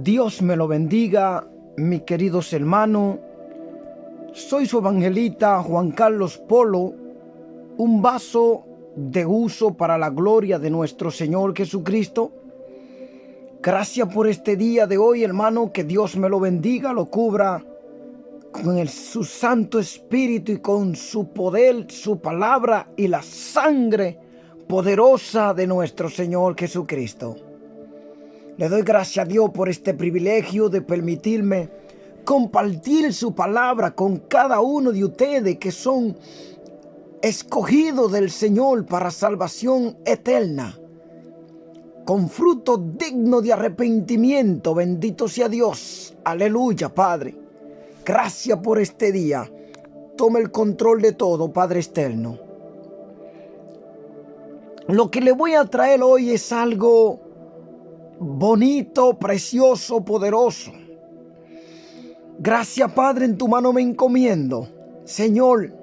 Dios me lo bendiga, mis queridos hermanos. Soy su evangelista Juan Carlos Polo, un vaso de uso para la gloria de nuestro Señor Jesucristo. Gracias por este día de hoy, hermano. Que Dios me lo bendiga, lo cubra con su Santo Espíritu y con su poder, su palabra y la sangre poderosa de nuestro Señor Jesucristo. Le doy gracias a Dios por este privilegio de permitirme compartir su palabra con cada uno de ustedes que son escogidos del Señor para salvación eterna, con fruto digno de arrepentimiento. Bendito sea Dios. Aleluya, Padre. Gracias por este día. Toma el control de todo, Padre externo. Lo que le voy a traer hoy es algo bonito, precioso, poderoso. Gracias, Padre, en tu mano me encomiendo. Señor,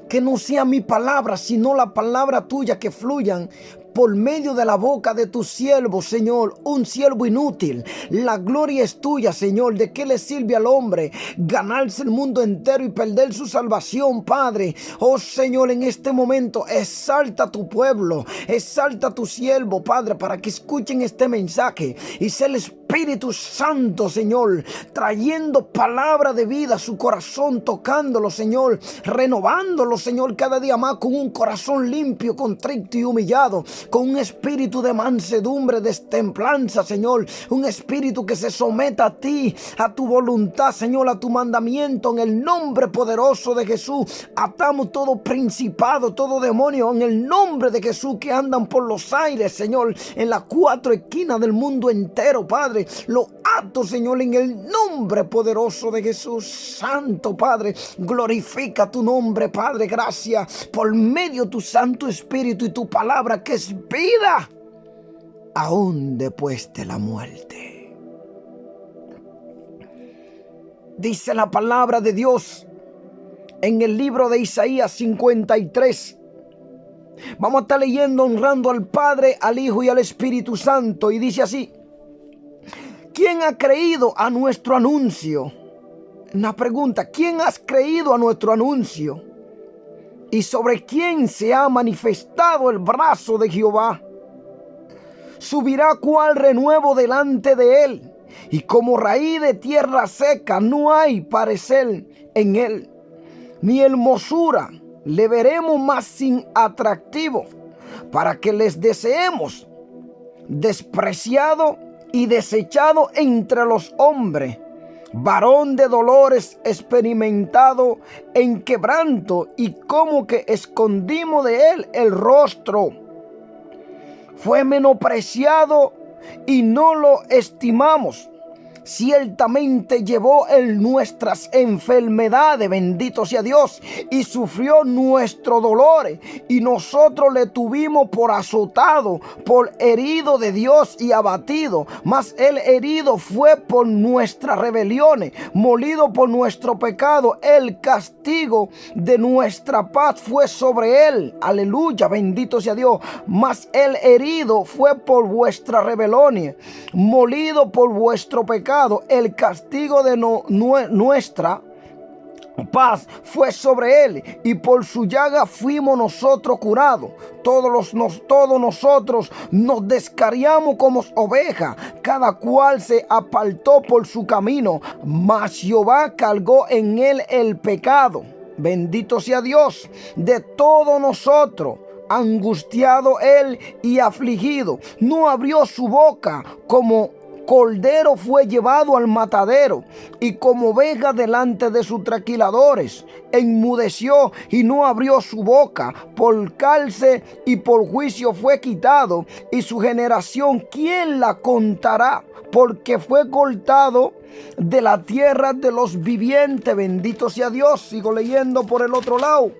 que no sea mi palabra, sino la palabra tuya que fluyan por medio de la boca de tu siervo, Señor, un siervo inútil. La gloria es tuya, Señor. ¿De qué le sirve al hombre ganarse el mundo entero y perder su salvación, Padre? Oh, Señor, en este momento exalta a tu pueblo, exalta a tu siervo, Padre, para que escuchen este mensaje y sea el Espíritu Santo, Señor, trayendo palabra de vida a su corazón, tocándolo, Señor, renovándolo, Señor, cada día más con un corazón limpio, contrito y humillado, con un espíritu de mansedumbre, de templanza, Señor, un espíritu que se someta a ti, a tu voluntad, Señor, a tu mandamiento. En el nombre poderoso de Jesús, atamos todo principado, todo demonio, en el nombre de Jesús, que andan por los aires, Señor, en las cuatro esquinas del mundo entero, Padre. Lo ato, Señor, en el nombre poderoso de Jesús. Santo, Padre, glorifica tu nombre, Padre. Gracias por medio de tu Santo Espíritu y tu palabra, que es vida aún después de la muerte. Dice la palabra de Dios en el libro de Isaías 53. Vamos a estar leyendo, honrando al Padre, al Hijo y al Espíritu Santo. Y dice así: ¿quién ha creído a nuestro anuncio? Una pregunta: ¿quién has creído a nuestro anuncio? ¿Y sobre quién se ha manifestado el brazo de Jehová? Subirá cual renuevo delante de él, y como raíz de tierra seca no hay parecer en él, ni hermosura le veremos más sin atractivo, para que les deseemos, despreciado y desechado entre los hombres, varón de dolores, experimentado en quebranto, y como que escondimos de él el rostro. Fue menospreciado y no lo estimamos. Ciertamente llevó él nuestras enfermedades, bendito sea Dios, y sufrió nuestros dolores, y nosotros le tuvimos por azotado, por herido de Dios y abatido. Mas él herido fue por nuestras rebeliones, molido por nuestro pecado. El castigo de nuestra paz fue sobre él. Aleluya, bendito sea Dios. Mas él herido fue por vuestras rebeliones, molido por vuestro pecado. El castigo de nuestra paz fue sobre él, y por su llaga fuimos nosotros curados. Todos nosotros nos descarriamos como ovejas, cada cual se apartó por su camino, mas Jehová cargó en él el pecado. Bendito sea Dios de todos nosotros. Angustiado él y afligido, no abrió su boca. Como cordero fue llevado al matadero, y como oveja delante de sus trasquiladores, enmudeció y no abrió su boca. Por cárcel y por juicio fue quitado, y su generación, ¿quién la contará? Porque fue cortado de la tierra de los vivientes. Bendito sea Dios. Sigo leyendo por el otro lado.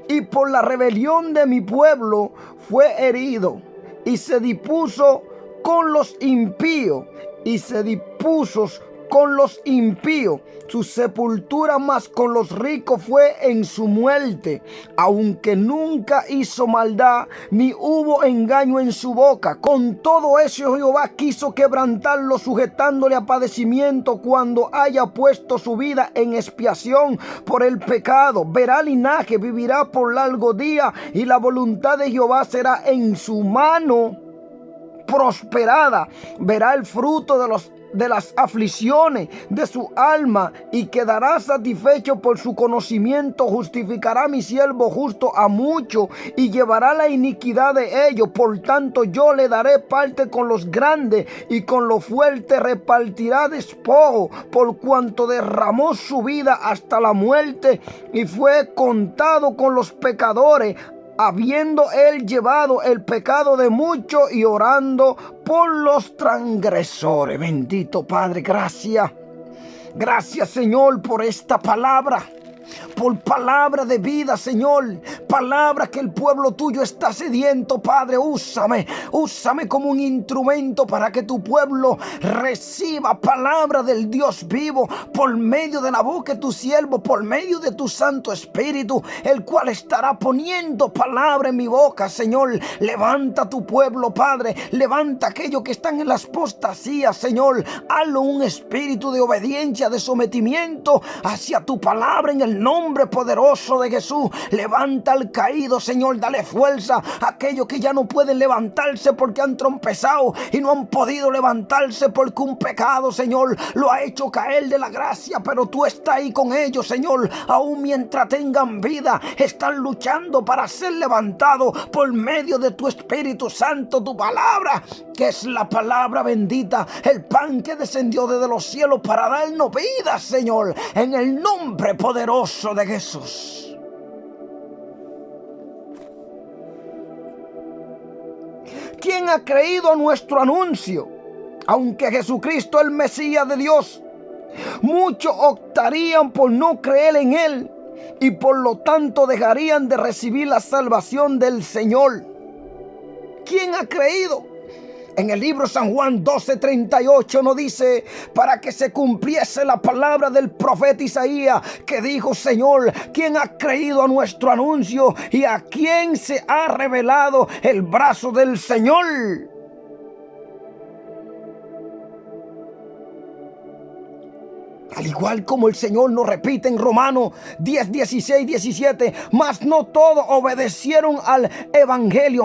Y por la rebelión de mi pueblo fue herido, y se dispuso con los impíos, y se dispuso con los impíos, su sepultura más con los ricos fue en su muerte, aunque nunca hizo maldad, ni hubo engaño en su boca. Con todo eso Jehová quiso quebrantarlo, sujetándole a padecimiento cuando haya puesto su vida en expiación por el pecado. Verá linaje, vivirá por largo día, y la voluntad de Jehová será en su mano prosperada. Verá el fruto de las aflicciones de su alma y quedará satisfecho por su conocimiento. Justificará mi siervo justo a muchos y llevará la iniquidad de ellos. Por tanto yo le daré parte con los grandes y con los fuertes repartirá despojo, por cuanto derramó su vida hasta la muerte y fue contado con los pecadores, habiendo él llevado el pecado de muchos y orando por los transgresores. Bendito Padre, gracias. Gracias, Señor, por esta palabra. Por palabra de vida, Señor. Palabra que el pueblo tuyo está sediento, Padre. Úsame como un instrumento para que tu pueblo reciba palabra del Dios vivo por medio de la boca de tu siervo, por medio de tu Santo Espíritu, el cual estará poniendo palabra en mi boca, Señor. Levanta tu pueblo, Padre. Levanta aquellos que están en las apostasías, Señor. Hazlo un espíritu de obediencia, de sometimiento hacia tu palabra en el nombre poderoso de Jesús. Levanta al caído, Señor. Dale fuerza a aquellos que ya no pueden levantarse porque han trompezado y no han podido levantarse porque un pecado, Señor, lo ha hecho caer de la gracia. Pero tú estás ahí con ellos, Señor. Aún mientras tengan vida, están luchando para ser levantados por medio de tu Espíritu Santo, tu palabra, que es la palabra bendita, el pan que descendió desde los cielos para darnos vida, Señor, en el nombre poderoso de Jesús. ¿Quién ha creído a nuestro anuncio? Aunque Jesucristo es el Mesías de Dios, muchos optarían por no creer en Él y por lo tanto dejarían de recibir la salvación del Señor. ¿Quién ha creído? En el libro San Juan 12:38 nos dice: para que se cumpliese la palabra del profeta Isaías, que dijo: Señor, ¿quién ha creído a nuestro anuncio y a quién se ha revelado el brazo del Señor? Al igual como el Señor nos repite en Romanos 10, 16, 17, mas no todos obedecieron al Evangelio,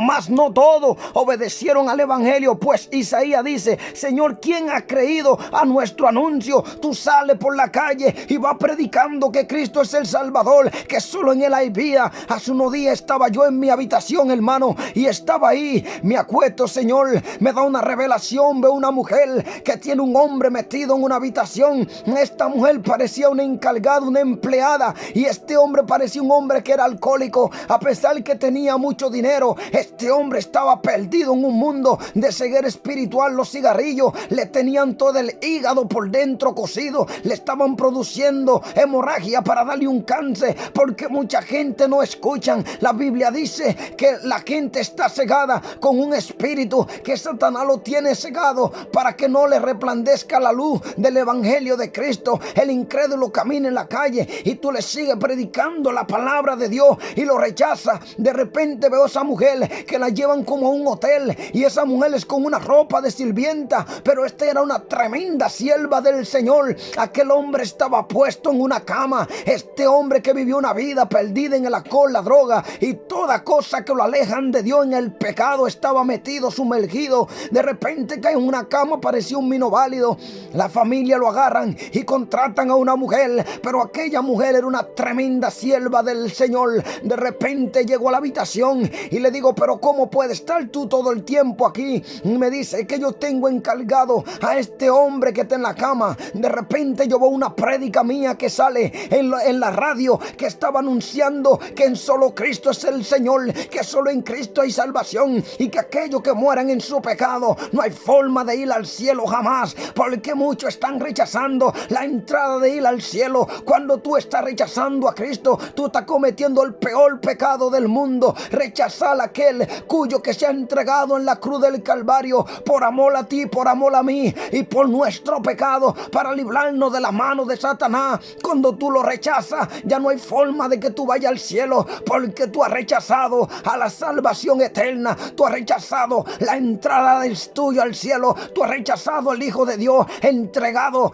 pues Isaías dice: Señor, ¿quién ha creído a nuestro anuncio? Tú sales por la calle y vas predicando que Cristo es el Salvador, que solo en Él hay vida. Hace unos días estaba yo en mi habitación, hermano, y estaba ahí, me acuesto, Señor, me da una revelación, veo una mujer que tiene un hombre metido en una habitación. Esta mujer parecía una encargada, una empleada, y este hombre parecía un hombre que era alcohólico. A pesar que tenía mucho dinero, este hombre estaba perdido en un mundo de ceguera espiritual. Los cigarrillos le tenían todo el hígado por dentro cocido, le estaban produciendo hemorragia para darle un cáncer, porque mucha gente no escuchan. La Biblia dice que la gente está cegada con un espíritu, que Satanás lo tiene cegado para que no le resplandezca la luz del Evangelio de Cristo. El incrédulo camina en la calle y tú le sigues predicando la palabra de Dios y lo rechaza. De repente veo a esa mujer que la llevan como a un hotel, y esa mujer es con una ropa de sirvienta, pero esta era una tremenda sierva del Señor. Aquel hombre estaba puesto en una cama. Este hombre que vivió una vida perdida en el alcohol, la droga y toda cosa que lo alejan de Dios, en el pecado, estaba metido, sumergido. De repente cae en una cama, parecía un minoválido. La familia lo agarran y contratan a una mujer, pero aquella mujer era una tremenda sierva del Señor. De repente llegó a la habitación y le digo: pero ¿cómo puedes estar tú todo el tiempo aquí? Y me dice que yo tengo encargado a este hombre que está en la cama. De repente yo veo una prédica mía que sale en la radio, que estaba anunciando que en solo Cristo es el Señor, que solo en Cristo hay salvación, y que aquellos que mueran en su pecado no hay forma de ir al cielo jamás, porque muchos están rechazando la entrada de ir al cielo. Cuando tú estás rechazando a Cristo, tú estás cometiendo el peor pecado del mundo. Rechazar a aquel cuyo que se ha entregado en la cruz del Calvario por amor a ti, por amor a mí y por nuestro pecado, para librarnos de la mano de Satanás. Cuando tú lo rechazas, ya no hay forma de que tú vayas al cielo, porque tú has rechazado a la salvación eterna. Tú has rechazado la entrada del tuyo al cielo. Tú has rechazado al Hijo de Dios entregado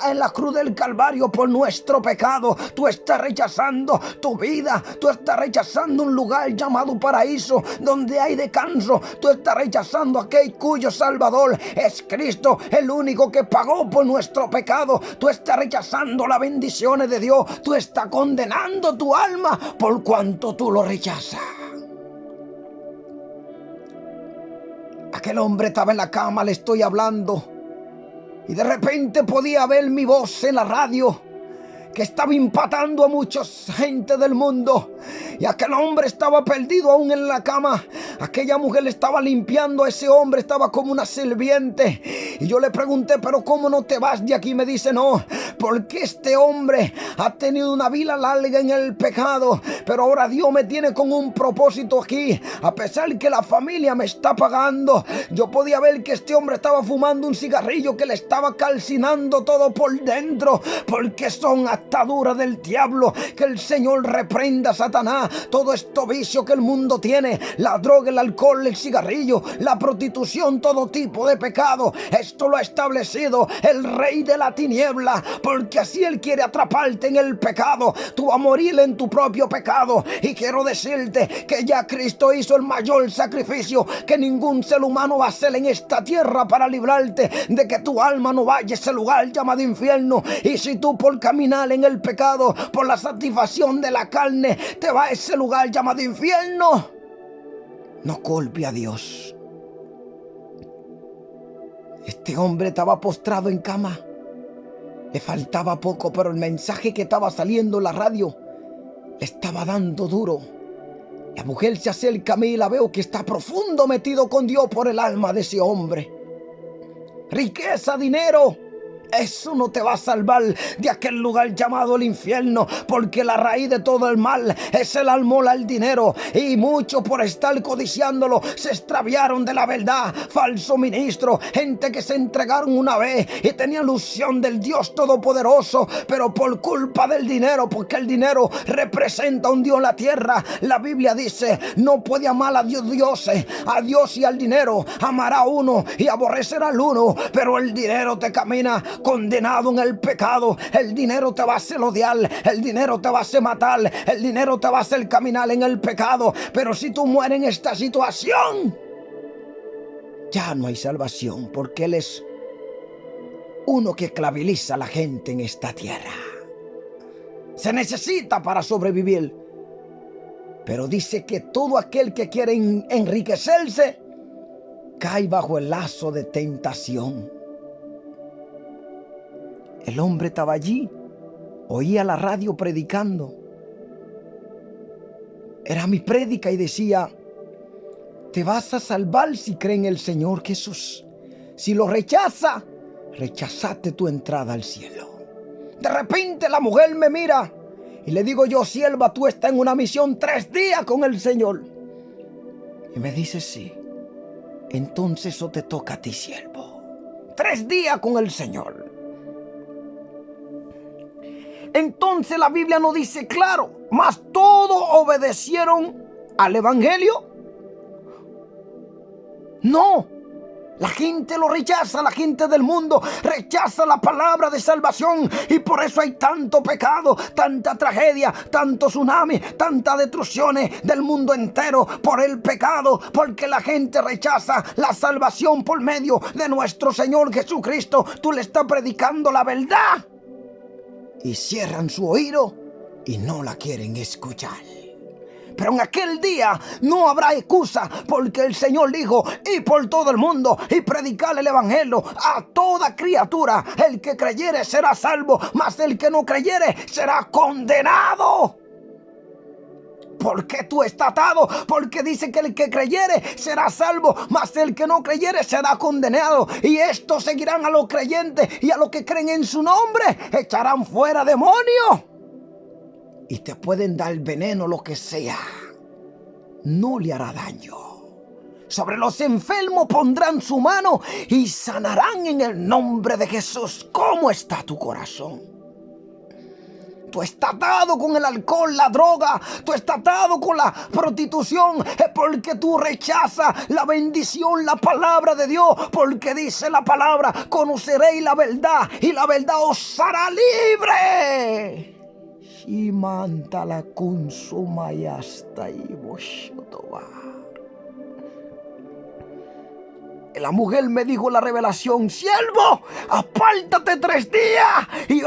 en la cruz del Calvario por nuestro pecado. Tú estás rechazando tu vida. Tú estás rechazando un lugar llamado paraíso donde hay descanso. Tú estás rechazando aquel cuyo Salvador es Cristo, el único que pagó por nuestro pecado. Tú estás rechazando las bendiciones de Dios. Tú estás condenando tu alma por cuanto tú lo rechazas. Aquel hombre estaba en la cama, le estoy hablando, y de repente podía ver mi voz en la radio que estaba impactando a mucha gente del mundo. Y aquel hombre estaba perdido aún en la cama. Aquella mujer le estaba limpiando a ese hombre, estaba como una sirviente. Y yo le pregunté, pero ¿cómo no te vas de aquí? Me dice, no, porque este hombre ha tenido una vida larga en el pecado, pero ahora Dios me tiene con un propósito aquí. A pesar que la familia me está pagando, yo podía ver que este hombre estaba fumando un cigarrillo que le estaba calcinando todo por dentro, porque son ataduras del diablo. Que el Señor reprenda, Satanás, todo esto vicio que el mundo tiene: la droga, el alcohol, el cigarrillo, la prostitución, todo tipo de pecado. Esto lo ha establecido el rey de la tiniebla, porque así él quiere atraparte en el pecado. Tú vas a morir en tu propio pecado. Y quiero decirte que ya Cristo hizo el mayor sacrificio que ningún ser humano va a hacer en esta tierra para librarte de que tu alma no vaya a ese lugar llamado infierno. Y si tú, por caminar en el pecado, por la satisfacción de la carne, te vas a ese lugar llamado infierno, no culpe a Dios. Este hombre estaba postrado en cama. Le faltaba poco, pero el mensaje que estaba saliendo en la radio le estaba dando duro. La mujer se acerca a mí y la veo que está profundo metido con Dios por el alma de ese hombre. Riqueza, dinero, eso no te va a salvar de aquel lugar llamado el infierno, porque la raíz de todo el mal es el amor al dinero. Y muchos, por estar codiciándolo, se extraviaron de la verdad. Falso ministro, gente que se entregaron una vez y tenían ilusión del Dios Todopoderoso, pero por culpa del dinero, porque el dinero representa un Dios en la tierra. La Biblia dice, no puede amar a dioses, a Dios y al dinero. Amará uno y aborrecerá al uno, pero el dinero te camina condenado en el pecado. El dinero te va a hacer odiar, el dinero te va a hacer matar, el dinero te va a hacer caminar en el pecado. Pero si tú mueres en esta situación, ya no hay salvación, porque Él es uno que esclaviza a la gente en esta tierra. Se necesita para sobrevivir, pero dice que todo aquel que quiere enriquecerse cae bajo el lazo de tentación. El hombre estaba allí, oía la radio predicando. Era mi prédica y decía, te vas a salvar si cree en el Señor Jesús. Si lo rechaza, rechazaste tu entrada al cielo. De repente la mujer me mira y le digo yo, sierva, tú estás en una misión 3 días con el Señor. Y me dice, sí. Entonces eso te toca a ti, siervo. 3 días con el Señor. Entonces la Biblia nos dice claro, mas todos obedecieron al evangelio. No, la gente lo rechaza, la gente del mundo rechaza la palabra de salvación, y por eso hay tanto pecado, tanta tragedia, tanto tsunami, tantas destrucciones del mundo entero por el pecado, porque la gente rechaza la salvación por medio de nuestro Señor Jesucristo. Tú le estás predicando la verdad y cierran su oído y no la quieren escuchar. Pero en aquel día no habrá excusa, porque el Señor dijo, y por todo el mundo y predicar el evangelio a toda criatura. El que creyere será salvo, mas el que no creyere será condenado. ¿Por qué tú estás atado? Porque dice que el que creyere será salvo, mas el que no creyere será condenado. Y estos seguirán a los creyentes y a los que creen en su nombre echarán fuera demonios. Y te pueden dar veneno, lo que sea, no le hará daño. Sobre los enfermos pondrán su mano y sanarán en el nombre de Jesús. ¿Cómo está tu corazón? Tú estás atado con el alcohol, la droga. Tú estás atado con la prostitución. Es porque tú rechazas la bendición, la palabra de Dios. Porque dice la palabra: conoceréis la verdad y la verdad os hará libre. Shimanta la consuma y hasta y vosotros. La mujer me dijo la revelación: siervo, apártate 3 días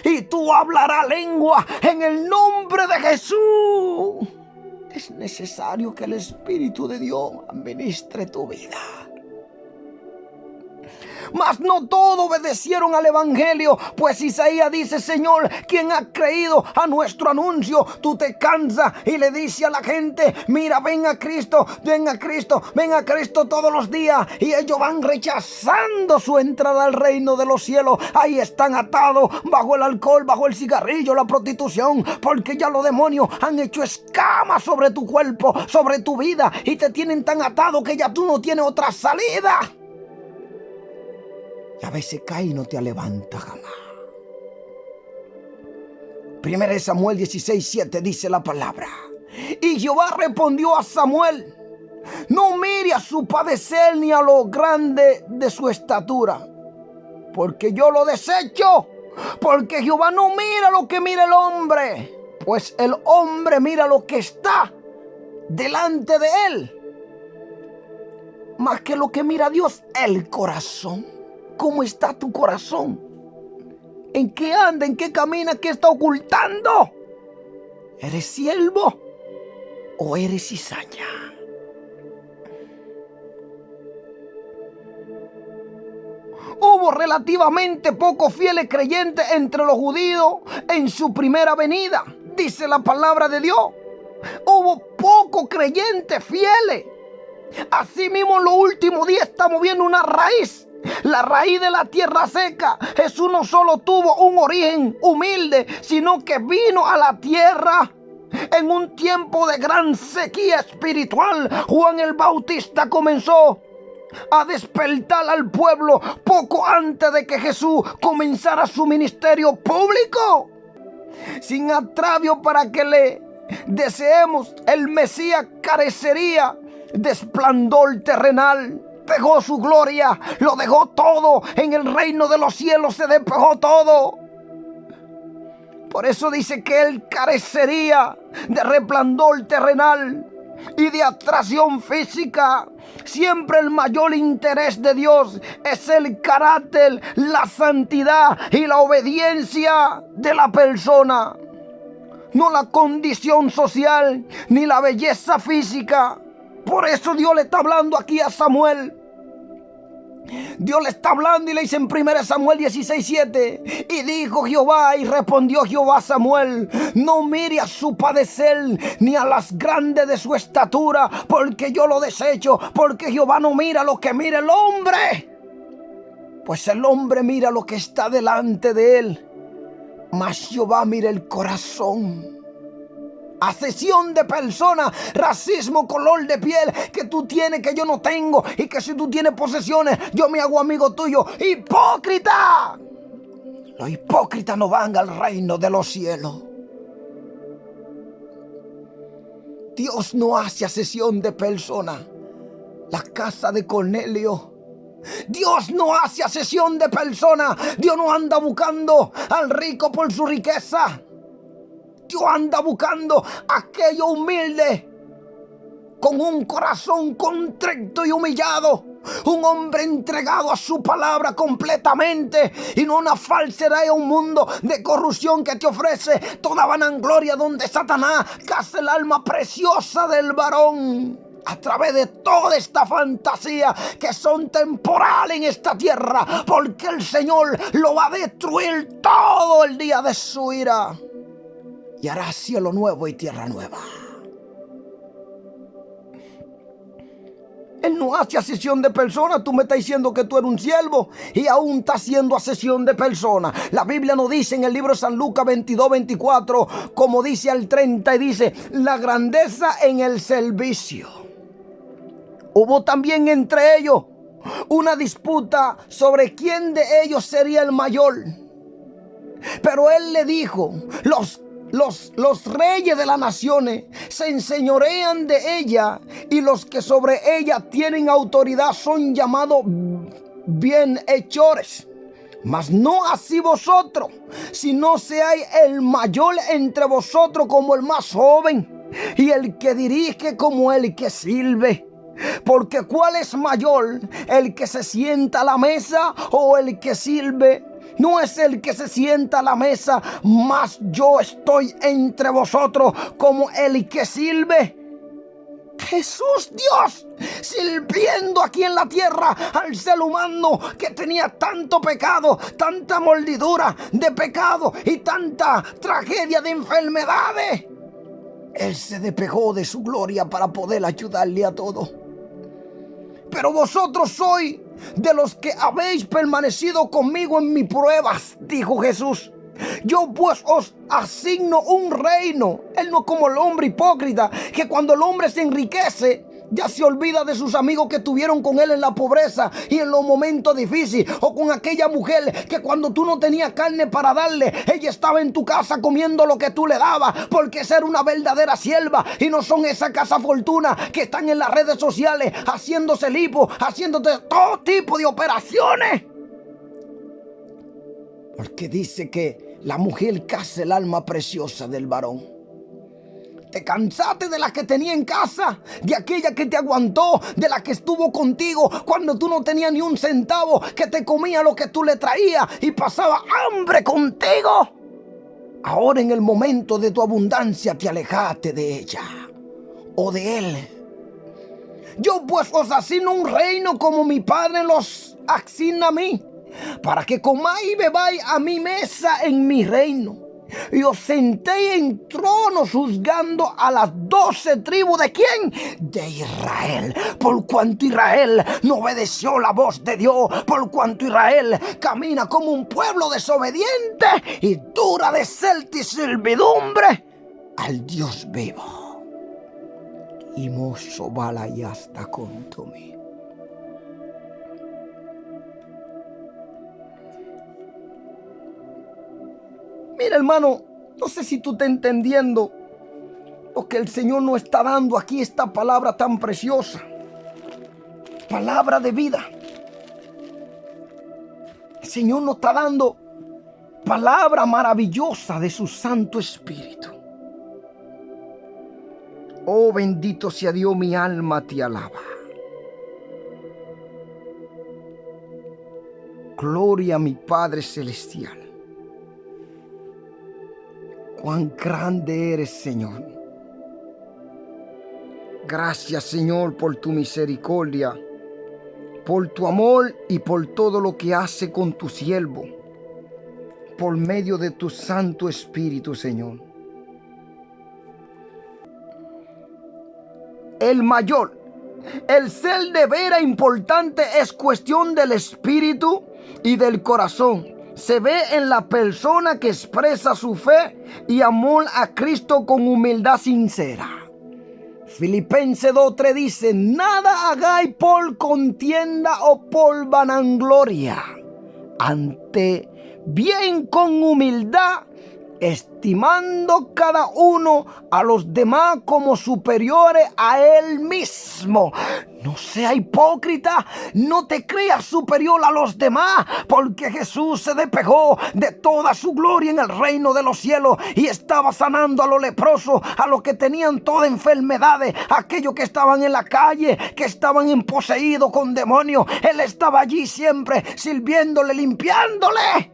y tú hablarás lengua en el nombre de Jesús. Es necesario que el Espíritu de Dios administre tu vida. Mas no todos obedecieron al evangelio, pues Isaías dice: Señor, ¿quién ha creído a nuestro anuncio? Tú te cansas y le dices a la gente: mira, ven a Cristo, ven a Cristo, ven a Cristo todos los días. Y ellos van rechazando su entrada al reino de los cielos. Ahí están atados bajo el alcohol, bajo el cigarrillo, la prostitución, porque ya los demonios han hecho escamas sobre tu cuerpo, sobre tu vida, y te tienen tan atado que ya tú no tienes otra salida. Y a veces cae y no te levanta jamás. 1 Samuel 16:7 dice la palabra: y Jehová respondió a Samuel: no mire a su padecer ni a lo grande de su estatura, porque yo lo desecho. Porque Jehová no mira lo que mira el hombre, pues el hombre mira lo que está delante de él, más que lo que mira Dios, el corazón. ¿Cómo está tu corazón? ¿En qué anda? ¿En qué camina? ¿Qué está ocultando? ¿Eres siervo o eres cizaña? Hubo relativamente pocos fieles creyentes entre los judíos en su primera venida, dice la palabra de Dios. Hubo pocos creyentes fieles. Asimismo, en los últimos días estamos viendo una raíz. La raíz de la tierra seca. Jesús no solo tuvo un origen humilde, sino que vino a la tierra en un tiempo de gran sequía espiritual. Juan el Bautista comenzó a despertar al pueblo poco antes de que Jesús comenzara su ministerio público. Sin agravio para que le deseemos, el Mesías carecería de esplendor terrenal. Dejó su gloria, lo dejó todo. En el reino de los cielos se despejó todo. Por eso dice que él carecería de resplandor terrenal y de atracción física. Siempre el mayor interés de Dios es el carácter, la santidad y la obediencia de la persona, no la condición social ni la belleza física. Por eso Dios le está hablando aquí a Samuel. Dios le está hablando y le dice en 1 Samuel 16:7: y dijo Jehová, y respondió Jehová a Samuel: no mire a su padecer ni a las grandes de su estatura, porque yo lo desecho. Porque Jehová no mira lo que mira el hombre, pues el hombre mira lo que está delante de él, mas Jehová mira el corazón. Acepción de personas, racismo, color de piel que tú tienes que yo no tengo, y que si tú tienes posesiones yo me hago amigo tuyo. ¡Hipócrita! Los hipócritas no van al reino de los cielos. Dios no hace acepción de personas. La casa de Cornelio, Dios no hace acepción de personas. Dios no anda buscando al rico por su riqueza. Dios anda buscando a aquello humilde, con un corazón contrito y humillado. Un hombre entregado a su palabra completamente, y no una falsedad y un mundo de corrupción que te ofrece toda vanagloria, donde Satanás caza el alma preciosa del varón a través de toda esta fantasía que son temporales en esta tierra, porque el Señor lo va a destruir todo el día de su ira. Y hará cielo nuevo y tierra nueva. Él no hace asesión de personas. Tú me estás diciendo que tú eres un siervo y aún estás haciendo asesión de personas. La Biblia nos dice en el libro de San Lucas 22:24, como dice al 30, y dice: la grandeza en el servicio. Hubo también entre ellos una disputa sobre quién de ellos sería el mayor. Pero él le dijo: los reyes de las naciones se enseñorean de ella, y los que sobre ella tienen autoridad son llamados bienhechores. Mas no así vosotros, sino seáis el mayor entre vosotros como el más joven, y el que dirige como el que sirve. Porque ¿cuál es mayor, el que se sienta a la mesa o el que sirve? No es el que se sienta a la mesa, mas yo estoy entre vosotros como el que sirve. Jesús, Dios, sirviendo aquí en la tierra al ser humano que tenía tanto pecado, tanta mordidura de pecado y tanta tragedia de enfermedades. Él se despejó de su gloria para poder ayudarle a todos. Pero vosotros sois de los que habéis permanecido conmigo en mis pruebas, dijo Jesús. Yo pues os asigno un reino. Él no es como el hombre hipócrita, que cuando el hombre se enriquece, ya se olvida de sus amigos que estuvieron con él en la pobreza y en los momentos difíciles. O con aquella mujer que cuando tú no tenías carne para darle, ella estaba en tu casa comiendo lo que tú le dabas, porque esa era una verdadera sierva. Y no son esas casa fortuna que están en las redes sociales haciéndose lipo, haciéndote todo tipo de operaciones. Porque dice que la mujer caza el alma preciosa del varón. Te cansaste de la que tenía en casa, de aquella que te aguantó, de la que estuvo contigo cuando tú no tenías ni un centavo, que te comía lo que tú le traías y pasaba hambre contigo. Ahora en el momento de tu abundancia te alejaste de ella o de él. Yo pues os asigno un reino como mi Padre los asigna a mí, para que comáis y bebáis a mi mesa en mi reino. Y os sentéis en tronos juzgando a las 12 tribus ¿de quién? De Israel. Por cuanto Israel no obedeció la voz de Dios, por cuanto Israel camina como un pueblo desobediente y dura de celta y servidumbre al Dios vivo. Y mozo bala y hasta conto mí. Mira, hermano, no sé si tú estás entendiendo lo que el Señor nos está dando aquí, esta palabra tan preciosa. Palabra de vida. El Señor nos está dando palabra maravillosa de su Santo Espíritu. Oh, bendito sea Dios, mi alma te alaba. Gloria a mi Padre Celestial. Cuán grande eres, Señor. Gracias, Señor, por tu misericordia, por tu amor y por todo lo que hace con tu siervo, por medio de tu Santo Espíritu, Señor. El mayor, el ser de veras importante es cuestión del espíritu y del corazón. Se ve en la persona que expresa su fe y amor a Cristo con humildad sincera. Filipenses 2:3 dice: nada hagáis por contienda o por vanagloria, ante bien con humildad, estimando cada uno a los demás como superiores a él mismo. No sea hipócrita, no te creas superior a los demás, porque Jesús se despejó de toda su gloria en el reino de los cielos y estaba sanando a los leprosos, a los que tenían todas enfermedades, a aquellos que estaban en la calle, que estaban poseídos con demonios. Él estaba allí siempre sirviéndole, limpiándole.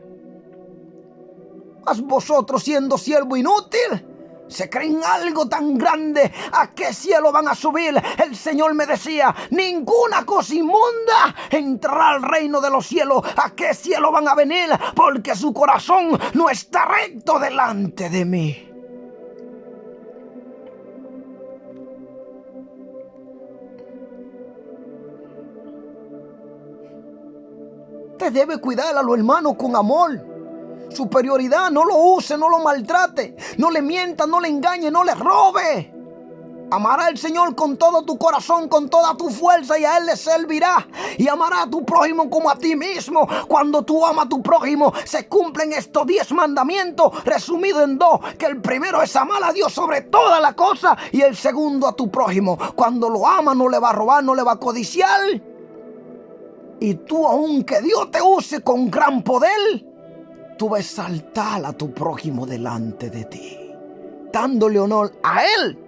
Mas vosotros, siendo siervo inútil, se creen algo tan grande. ¿A qué cielo van a subir? El Señor me decía: ninguna cosa inmunda entrará al reino de los cielos. ¿A qué cielo van a venir? Porque su corazón no está recto delante de mí. usted debe cuidar a los hermanos con amor. Su prioridad, no lo use, no lo maltrate, no le mienta, no le engañe, no le robe. Amará al Señor con todo tu corazón, con toda tu fuerza, y a Él le servirá. Y amará a tu prójimo como a ti mismo. Cuando tú amas a tu prójimo, se cumplen estos 10 mandamientos, resumidos en 2. Que el primero es amar a Dios sobre todas las cosas, y el segundo a tu prójimo. Cuando lo amas, no le va a robar, no le va a codiciar. Y tú, aunque Dios te use con gran poder, tú vas a exaltar a tu prójimo delante de ti, dándole honor a Él.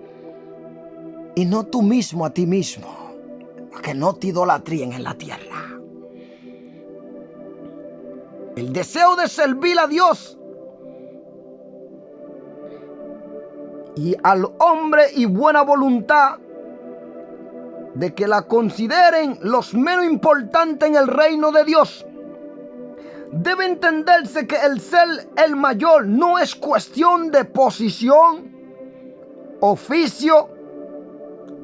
Y no tú mismo a ti mismo, que no te idolatríen en la tierra. El deseo de servir a Dios y al hombre y buena voluntad de que la consideren los menos importantes en el reino de Dios. Debe entenderse que el ser el mayor no es cuestión de posición, oficio,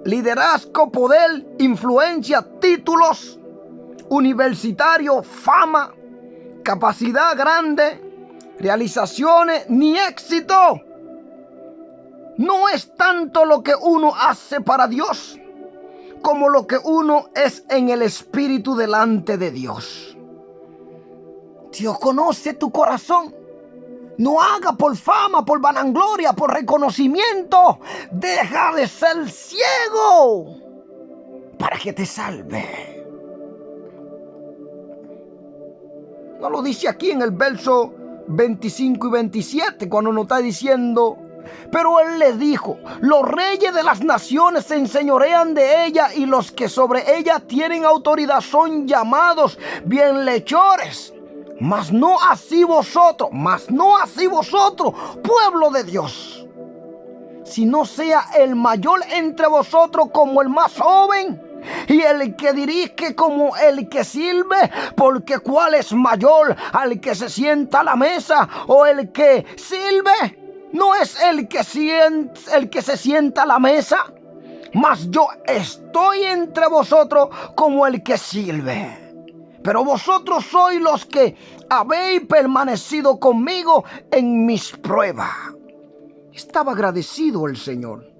liderazgo, poder, influencia, títulos universitarios, fama, capacidad grande, realizaciones ni éxito. No es tanto lo que uno hace para Dios como lo que uno es en el espíritu delante de Dios. Dios conoce tu corazón. No haga por fama, por vanagloria, por reconocimiento. Deja de ser ciego para que te salve. No lo dice aquí en el verso 25 y 27, cuando nos está diciendo: pero Él les dijo, los reyes de las naciones se enseñorean de ella, y los que sobre ella tienen autoridad son llamados bienhechores. Mas no así vosotros, pueblo de Dios. Si no sea el mayor entre vosotros como el más joven, y el que dirige como el que sirve, porque ¿cuál es mayor, al que se sienta a la mesa o el que sirve? ¿No es el que se sienta a la mesa? Mas yo estoy entre vosotros como el que sirve. Pero vosotros sois los que habéis permanecido conmigo en mis pruebas. Estaba agradecido el Señor.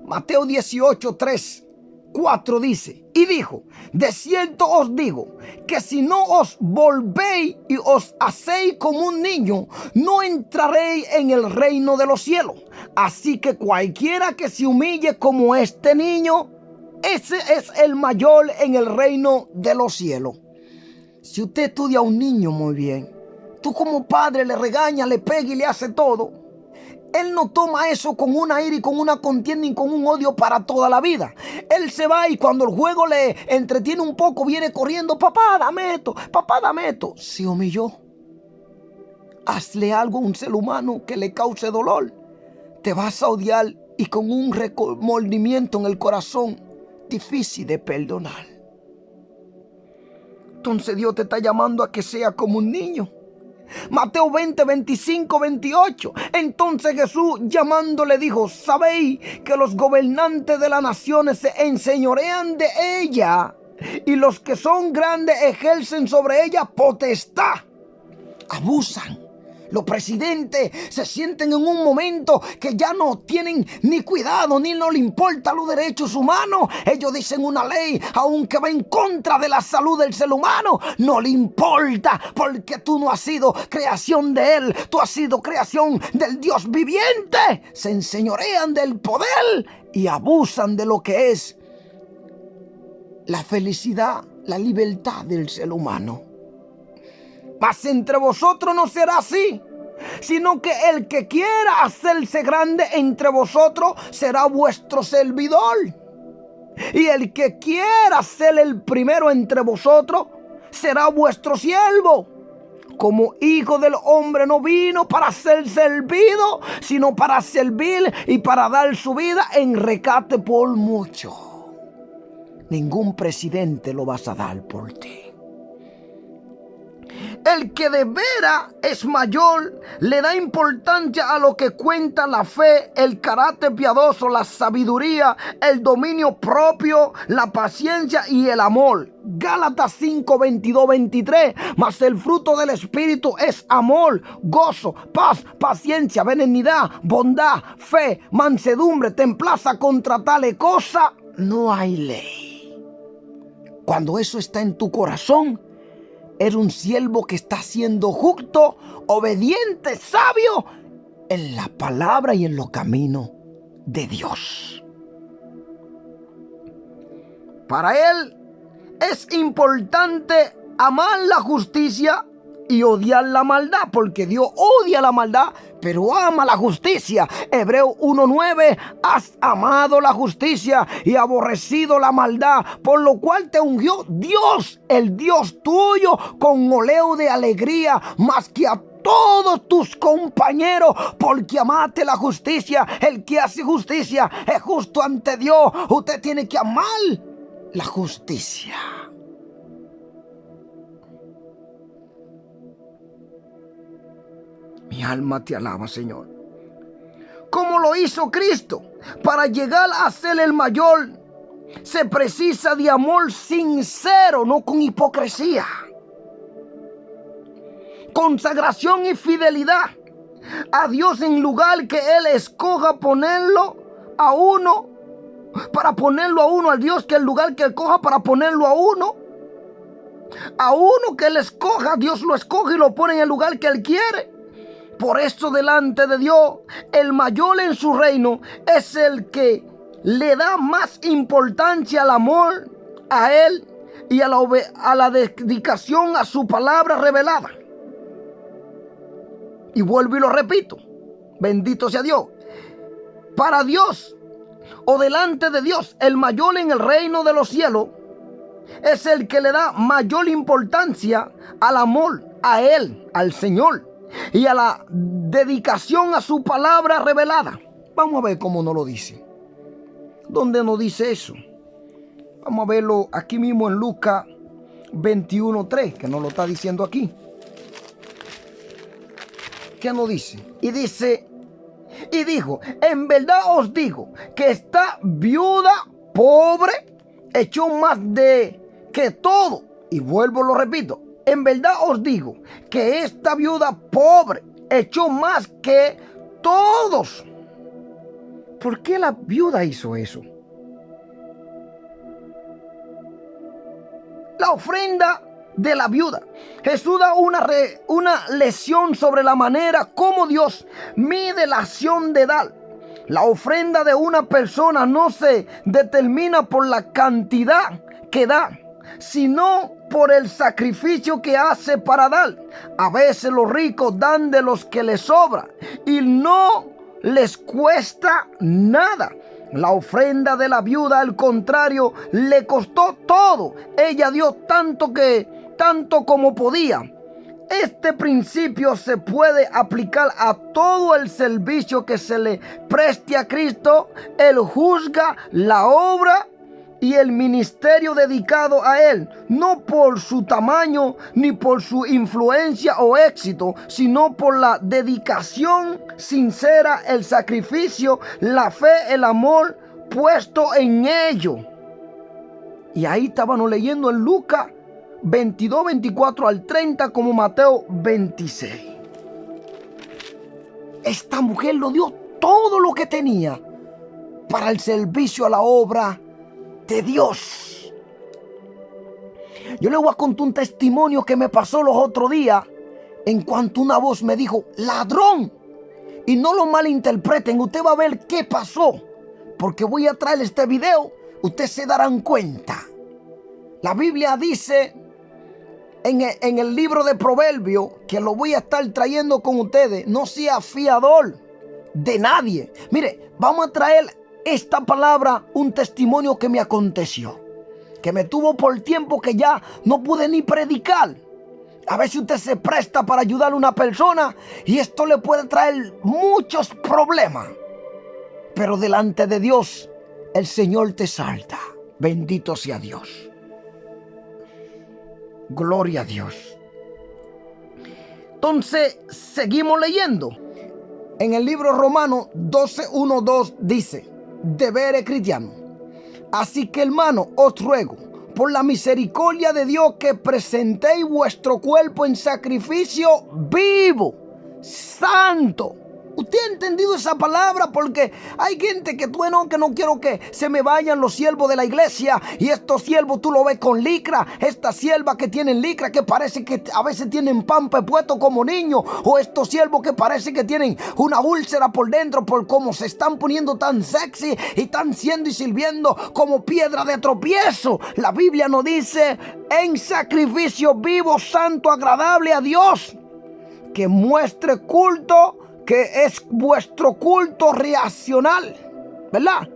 Mateo 18, 3, 4 dice: y dijo, de cierto os digo, que si no os volvéis y os hacéis como un niño, no entraréis en el reino de los cielos. Así que cualquiera que se humille como este niño, ese es el mayor en el reino de los cielos. Si usted estudia a un niño muy bien, tú como padre le regaña, le pega y le hace todo, él no toma eso con una ira y con una contienda y con un odio para toda la vida. Él se va, y cuando el juego le entretiene un poco, viene corriendo: papá, dame esto, papá, dame esto. Se humilló. Hazle algo a un ser humano que le cause dolor, te vas a odiar, y con un remordimiento en el corazón difícil de perdonar. Entonces Dios te está llamando a que sea como un niño. Mateo 20, 25, 28. Entonces Jesús, llamándole, dijo: sabéis que los gobernantes de las naciones se enseñorean de ella, y los que son grandes ejercen sobre ella potestad. Abusan. Los presidentes se sienten en un momento que ya no tienen ni cuidado, ni no le importa los derechos humanos. Ellos dicen una ley, aunque va en contra de la salud del ser humano, no le importa, porque tú no has sido creación de Él, tú has sido creación del Dios viviente. Se enseñorean del poder y abusan de lo que es la felicidad, la libertad del ser humano. Mas entre vosotros no será así, sino que el que quiera hacerse grande entre vosotros será vuestro servidor. Y el que quiera ser el primero entre vosotros será vuestro siervo. Como hijo del hombre no vino para ser servido, sino para servir y para dar su vida en rescate por mucho. Ningún presidente lo vas a dar por ti. El que de veras es mayor le da importancia a lo que cuenta la fe, el carácter piadoso, la sabiduría, el dominio propio, la paciencia y el amor. Gálatas 5, 22, 23. Mas el fruto del Espíritu es amor, gozo, paz, paciencia, benignidad, bondad, fe, mansedumbre, templanza. Contra tales cosas no hay ley. Cuando eso está en tu corazón, eres un siervo que está siendo justo, obediente, sabio en la palabra y en los caminos de Dios. Para él es importante amar la justicia y odiar la maldad, porque Dios odia la maldad, pero ama la justicia. Hebreos 1:9, has amado la justicia y aborrecido la maldad, por lo cual te ungió Dios, el Dios tuyo, con óleo de alegría, más que a todos tus compañeros, porque amaste la justicia. El que hace justicia es justo ante Dios. Usted tiene que amar la justicia. Mi alma te alaba, Señor. ¿Cómo lo hizo Cristo? Para llegar a ser el mayor, se precisa de amor sincero, no con hipocresía. Consagración y fidelidad a Dios en lugar que Él escoja ponerlo a uno, para ponerlo a uno, al Dios que el lugar que Él coja para ponerlo a uno que Él escoja, Dios lo escoge y lo pone en el lugar que Él quiere. Por eso delante de Dios, el mayor en su reino es el que le da más importancia al amor a Él y a la dedicación a su palabra revelada. Y vuelvo y lo repito, bendito sea Dios. Para Dios, o delante de Dios, el mayor en el reino de los cielos es el que le da mayor importancia al amor a Él, al Señor, y a la dedicación a su palabra revelada. Vamos a ver cómo nos lo dice. ¿Dónde nos dice eso? Vamos a verlo aquí mismo en Lucas 21:3, que nos lo está diciendo aquí. ¿Qué nos dice? Y dice, y dijo, en verdad os digo que esta viuda pobre echó más de que todo. Y vuelvo, lo repito. En verdad os digo que esta viuda pobre echó más que todos. ¿Por qué la viuda hizo eso? La ofrenda de la viuda. Jesús da una lección sobre la manera como Dios mide la acción de dar. La ofrenda de una persona no se determina por la cantidad que da, sino por el sacrificio que hace para dar. A veces los ricos dan de los que les sobra y no les cuesta nada. La ofrenda de la viuda, al contrario, le costó todo. Ella dio tanto como podía. Este principio se puede aplicar a todo el servicio que se le preste a Cristo. Él juzga la obra y el ministerio dedicado a Él, no por su tamaño ni por su influencia o éxito, sino por la dedicación sincera, el sacrificio, la fe, el amor puesto en ello. Y ahí estábamos leyendo en Lucas 22, 24 al 30, como Mateo 26. Esta mujer lo dio todo lo que tenía para el servicio a la obra de Dios. Yo le voy a contar un testimonio que me pasó los otros días, en cuanto una voz me dijo, ladrón. Y no lo malinterpreten, usted va a ver qué pasó, porque voy a traer este video, ustedes se darán cuenta. La Biblia dice en el libro de Proverbios, que lo voy a estar trayendo con ustedes, no sea fiador de nadie. Mire, vamos a traer esta palabra, un testimonio que me aconteció, que me tuvo por tiempo que ya no pude ni predicar. A veces usted se presta para ayudar a una persona y esto le puede traer muchos problemas. Pero delante de Dios, el Señor te salta. Bendito sea Dios. Gloria a Dios. Entonces, seguimos leyendo. En el libro Romanos 12:1-2 dice, deberes cristianos. Así que, hermano, os ruego, por la misericordia de Dios, que presentéis vuestro cuerpo en sacrificio vivo, santo. ¿Usted ha entendido esa palabra? Porque hay gente que que no quiero que se me vayan los siervos de la iglesia. Y estos siervos tú lo ves con licra. Estas siervas que tienen licra, que parece que a veces tienen pampa puesto como niños. O estos siervos que parece que tienen una úlcera por dentro, por cómo se están poniendo tan sexy y están siendo y sirviendo como piedra de tropiezo. La Biblia nos dice, en sacrificio vivo, santo, agradable a Dios, que muestre culto, que es vuestro culto racional, ¿verdad?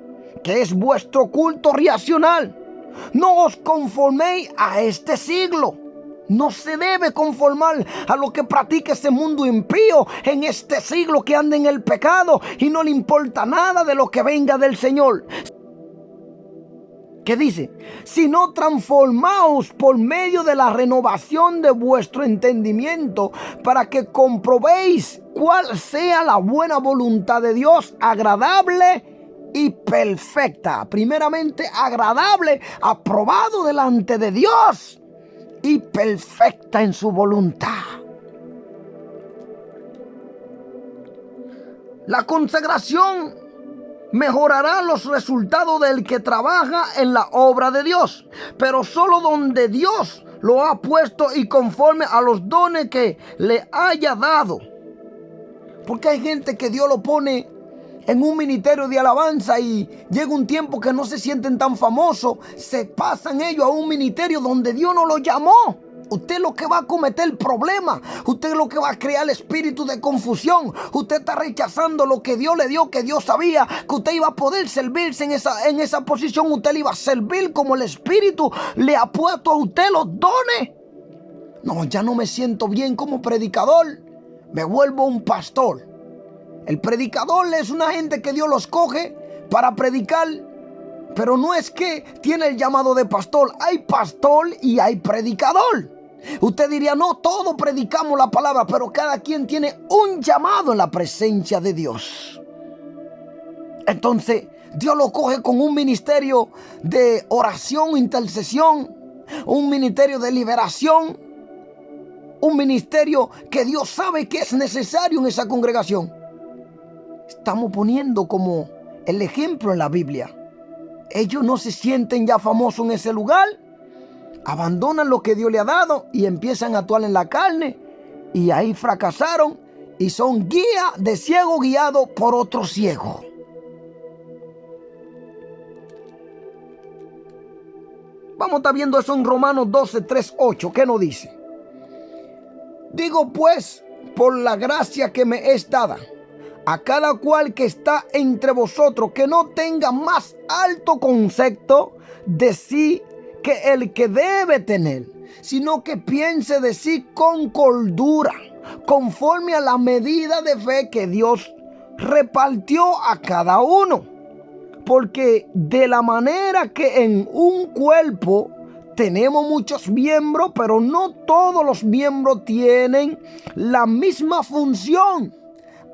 Que es vuestro culto racional. No os conforméis a este siglo. No se debe conformar a lo que practica este mundo impío en este siglo, que anda en el pecado y no le importa nada de lo que venga del Señor. ¿Qué dice? Sino transformaos por medio de la renovación de vuestro entendimiento, para que comprobéis cuál sea la buena voluntad de Dios, agradable y perfecta. Primeramente, agradable, aprobado delante de Dios, y perfecta en su voluntad. La consagración mejorará los resultados del que trabaja en la obra de Dios, pero solo donde Dios lo ha puesto y conforme a los dones que le haya dado. Porque hay gente que Dios lo pone en un ministerio de alabanza y llega un tiempo que no se sienten tan famosos, se pasan ellos a un ministerio donde Dios no los llamó. Usted lo que va a cometer problema. Usted lo que va a crear espíritu de confusión. Usted está rechazando lo que Dios le dio, que Dios sabía que usted iba a poder servirse en esa posición. Usted le iba a servir como el Espíritu le ha puesto a usted los dones. No, ya no me siento bien como predicador. Me vuelvo un pastor. El predicador es una gente que Dios los coge para predicar. Pero no es que tiene el llamado de pastor. Hay pastor y hay predicador. Usted diría, no, todos predicamos la palabra, pero cada quien tiene un llamado en la presencia de Dios. Entonces, Dios lo coge con un ministerio de oración, intercesión, un ministerio de liberación, un ministerio que Dios sabe que es necesario en esa congregación. Estamos poniendo como el ejemplo en la Biblia. Ellos no se sienten ya famosos en ese lugar, abandonan lo que Dios le ha dado y empiezan a actuar en la carne, y ahí fracasaron y son guía de ciego guiado por otro ciego. Vamos a estar viendo eso en Romanos 12:3-8. ¿Qué nos dice? Digo pues, por la gracia que me es dada, a cada cual que está entre vosotros, que no tenga más alto concepto de sí que el que debe tener, sino que piense de sí con cordura, conforme a la medida de fe que Dios repartió a cada uno. Porque de la manera que en un cuerpo tenemos muchos miembros, pero no todos los miembros tienen la misma función.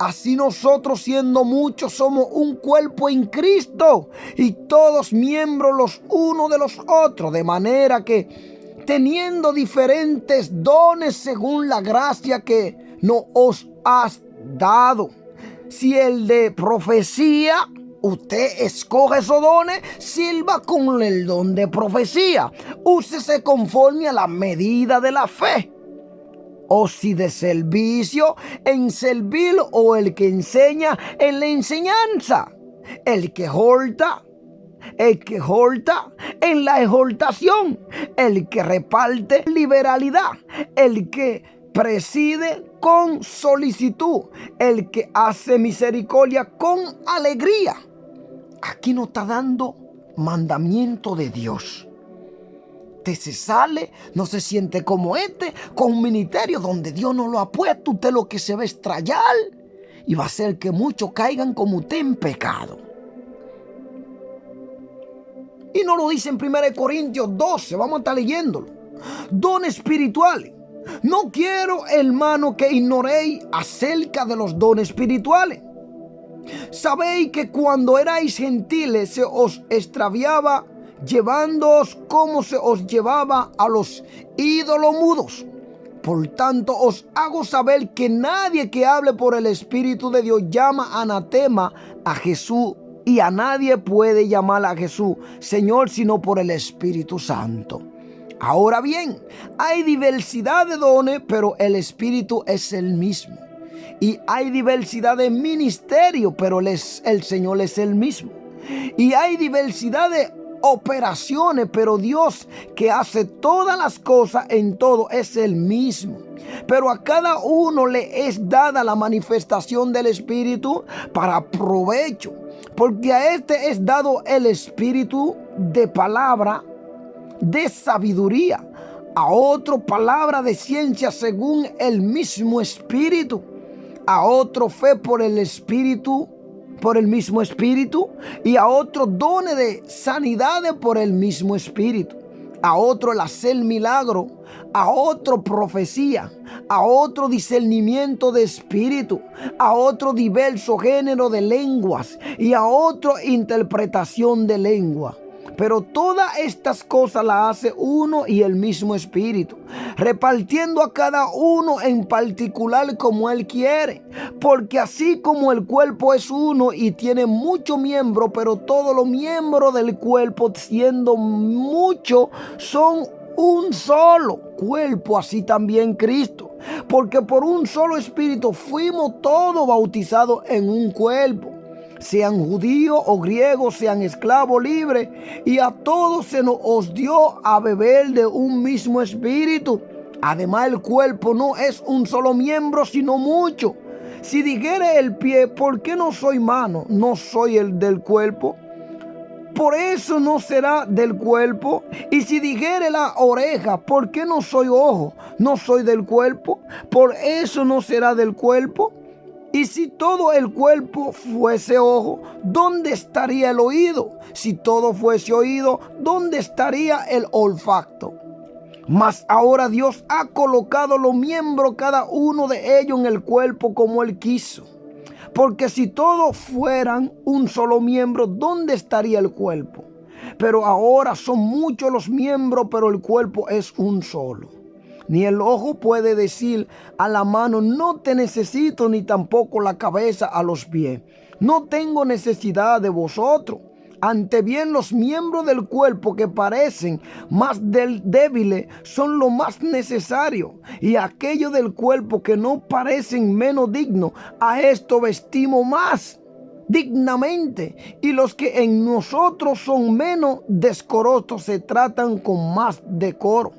Así nosotros, siendo muchos, somos un cuerpo en Cristo, y todos miembros los unos de los otros, de manera que, teniendo diferentes dones según la gracia que nos os has dado, si el de profecía, usted escoge esos dones, sirva con el don de profecía, úsese conforme a la medida de la fe. O si de servicio, en servir, o el que enseña, en la enseñanza, el que exhorta en la exhortación, el que reparte liberalidad, el que preside con solicitud, el que hace misericordia con alegría. Aquí nos está dando mandamiento de Dios. Usted se sale, no se siente como con un ministerio donde Dios no lo ha puesto. Usted lo que se va a estrellar y va a hacer que muchos caigan como usted en pecado. Y no lo dice en 1 Corintios 12, vamos a estar leyéndolo. Dones espirituales. No quiero, hermano, que ignoréis acerca de los dones espirituales. Sabéis que cuando erais gentiles se os extraviaba, llevándoos como se os llevaba a los ídolos mudos. Por tanto, os hago saber que nadie que hable por el Espíritu de Dios llama anatema a Jesús, y a nadie puede llamar a Jesús Señor sino por el Espíritu Santo. Ahora bien, hay diversidad de dones, pero el Espíritu es el mismo. Y hay diversidad de ministerio, pero el Señor es el mismo. Y hay diversidad de operaciones, pero Dios que hace todas las cosas en todo es el mismo. Pero a cada uno le es dada la manifestación del Espíritu para provecho. Porque a este es dado el Espíritu de palabra, de sabiduría, a otro palabra de ciencia según el mismo Espíritu, a otro fe por el Espíritu, por el mismo Espíritu, y a otro dones de sanidades por el mismo Espíritu, a otro el hacer milagro, a otro profecía, a otro discernimiento de espíritu, a otro diverso género de lenguas y a otro interpretación de lengua. Pero todas estas cosas las hace uno y el mismo Espíritu, repartiendo a cada uno en particular como Él quiere. Porque así como el cuerpo es uno y tiene muchos miembros, pero todos los miembros del cuerpo, siendo muchos, son un solo cuerpo, así también Cristo. Porque por un solo Espíritu fuimos todos bautizados en un cuerpo, sean judíos o griegos, sean esclavos libres, y a todos se nos dio a beber de un mismo Espíritu. Además, el cuerpo no es un solo miembro, sino mucho. Si dijere el pie, ¿por qué no soy mano? ¿No soy el del cuerpo? Por eso no será del cuerpo. Y si dijere la oreja, ¿por qué no soy ojo? ¿No soy del cuerpo? Por eso no será del cuerpo. Y si todo el cuerpo fuese ojo, ¿dónde estaría el oído? Si todo fuese oído, ¿dónde estaría el olfato? Mas ahora Dios ha colocado los miembros, cada uno de ellos, en el cuerpo como Él quiso. Porque si todos fueran un solo miembro, ¿dónde estaría el cuerpo? Pero ahora son muchos los miembros, pero el cuerpo es un solo. Ni el ojo puede decir a la mano, no te necesito, ni tampoco la cabeza a los pies, no tengo necesidad de vosotros. Ante bien, los miembros del cuerpo que parecen más débiles son lo más necesario, y aquellos del cuerpo que no parecen menos dignos, a esto vestimos más dignamente, y los que en nosotros son menos decorosos se tratan con más decoro.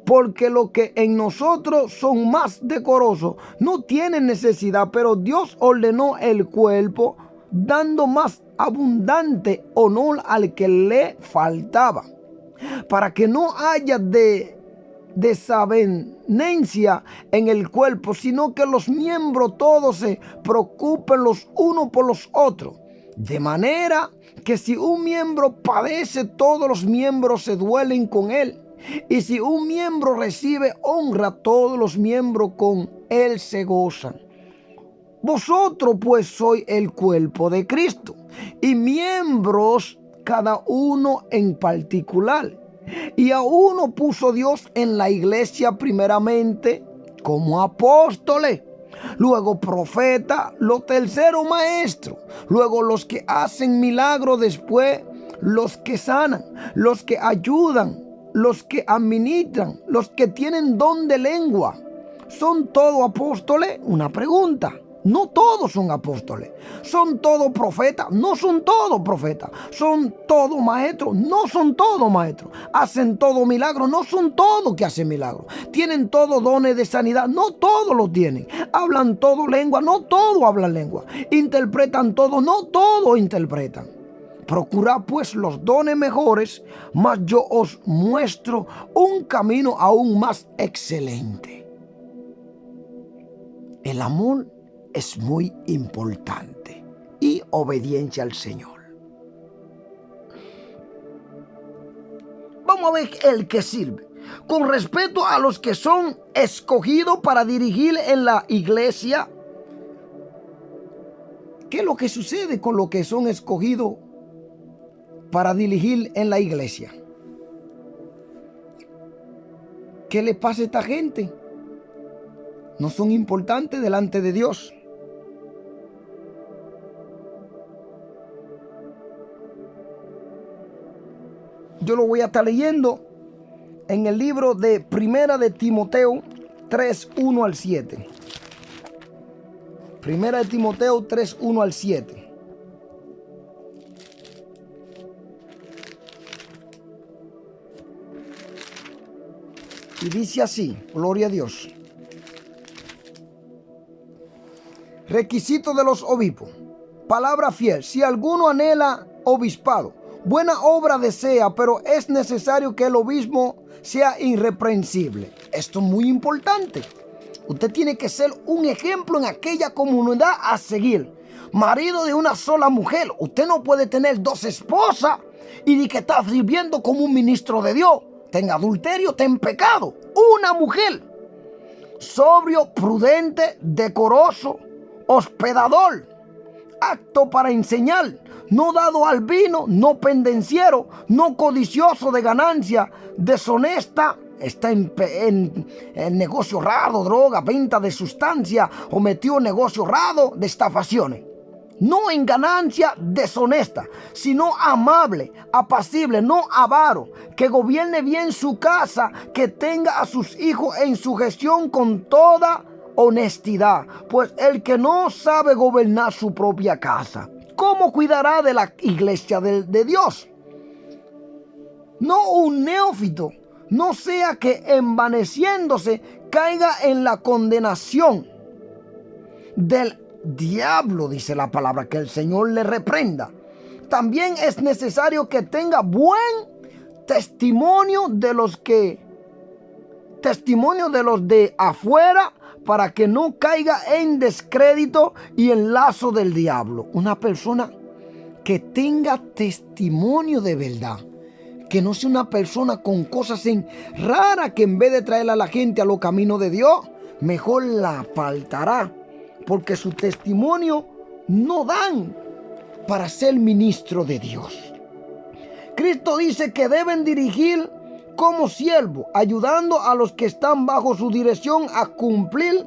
Porque los que en nosotros son más decorosos no tienen necesidad, pero Dios ordenó el cuerpo, dando más abundante honor al que le faltaba, para que no haya desavenencia en el cuerpo, sino que los miembros todos se preocupen los unos por los otros. De manera que si un miembro padece, todos los miembros se duelen con él. Y si un miembro recibe honra, todos los miembros con él se gozan. Vosotros pues sois el cuerpo de Cristo, y miembros cada uno en particular. Y a uno puso Dios en la iglesia primeramente como apóstoles, luego profeta, los terceros maestros, luego los que hacen milagros, después los que sanan, los que ayudan, los que administran, los que tienen don de lengua. ¿Son todos apóstoles? Una pregunta. No todos son apóstoles. ¿Son todos profetas? No son todos profetas. ¿Son todos maestros? No son todos maestros. ¿Hacen todo milagro? No son todos que hacen milagros. ¿Tienen todos dones de sanidad? No todos los tienen. ¿Hablan todo lengua? No todos hablan lengua. ¿Interpretan todo? No todos interpretan. Procurad pues los dones mejores, mas yo os muestro un camino aún más excelente. El amor es muy importante y obediencia al Señor. Vamos a ver el que sirve. con respecto a los que son escogidos para dirigir en la iglesia. ¿Qué es lo que sucede con los que son escogidos para dirigir en la iglesia? ¿Qué le pasa a esta gente? No son importantes delante de Dios. Yo lo voy a estar leyendo en el libro de Primera de Timoteo 3, 1 al 7. Primera de Timoteo 3, 1 al 7. Y dice así, gloria a Dios. Requisito de los obispos. Palabra fiel. Si alguno anhela obispado, buena obra desea, pero es necesario que el obispo sea irreprensible. Esto es muy importante. Usted tiene que ser un ejemplo en aquella comunidad a seguir. Marido de una sola mujer. Usted no puede tener dos esposas y de que está sirviendo como un ministro de Dios. En adulterio, está en pecado. Una mujer. Sobrio, prudente, decoroso, hospedador, apto para enseñar, no dado al vino, no pendenciero, no codicioso de ganancia, deshonesta, está en negocio raro, droga, venta de sustancia, o metió en negocio raro de estafaciones. No en ganancia deshonesta, sino amable, apacible, no avaro, que gobierne bien su casa, que tenga a sus hijos en su gestión con toda honestidad. Pues el que no sabe gobernar su propia casa, ¿cómo cuidará de la iglesia de Dios? No un neófito, no sea que envaneciéndose caiga en la condenación del diablo, dice la palabra, que el Señor le reprenda. También es necesario que tenga buen testimonio de los de afuera, para que no caiga en descrédito y en lazo del diablo. Una persona que tenga testimonio de verdad, que no sea una persona con cosas raras, que en vez de traer a la gente a los caminos de Dios, mejor la apartará, porque su testimonio no dan para ser ministro de Dios. Cristo dice que deben dirigir como siervo, ayudando a los que están bajo su dirección a cumplir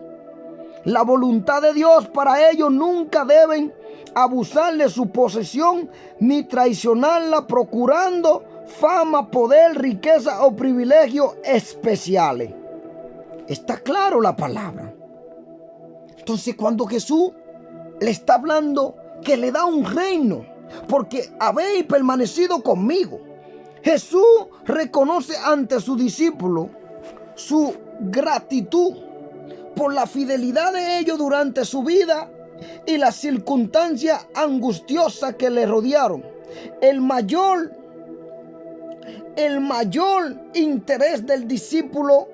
la voluntad de Dios. Para ello nunca deben abusar de su posesión ni traicionarla, procurando fama, poder, riqueza o privilegios especiales. Está claro la palabra. Entonces, cuando Jesús le está hablando que le da un reino, porque habéis permanecido conmigo, Jesús reconoce ante su discípulo su gratitud por la fidelidad de ellos durante su vida y las circunstancias angustiosas que le rodearon. El mayor interés del discípulo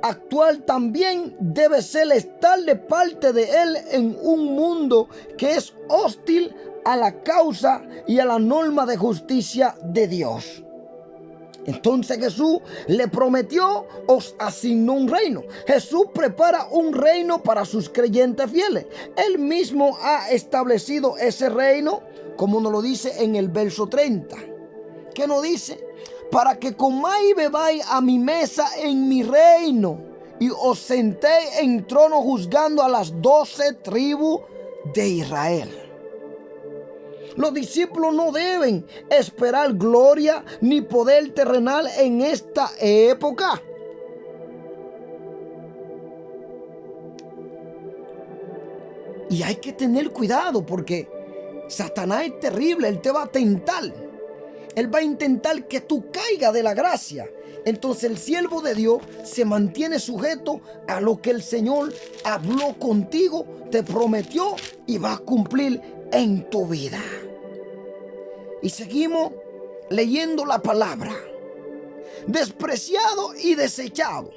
actual también debe ser estar de parte de él en un mundo que es hostil a la causa y a la norma de justicia de Dios. Entonces Jesús le prometió, os asignó un reino. Jesús prepara un reino para sus creyentes fieles. Él mismo ha establecido ese reino, como nos lo dice en el verso 30. ¿Qué nos dice? Para que comáis y bebáis a mi mesa en mi reino, y os sentéis en trono juzgando a las 12 tribus de Israel. Los discípulos no deben esperar gloria ni poder terrenal en esta época. Y hay que tener cuidado, porque Satanás es terrible. Él te va a tentar. Él va a intentar que tú caigas de la gracia. Entonces el siervo de Dios se mantiene sujeto a lo que el Señor habló contigo, te prometió y va a cumplir en tu vida. Y seguimos leyendo la palabra. Despreciado y desechado.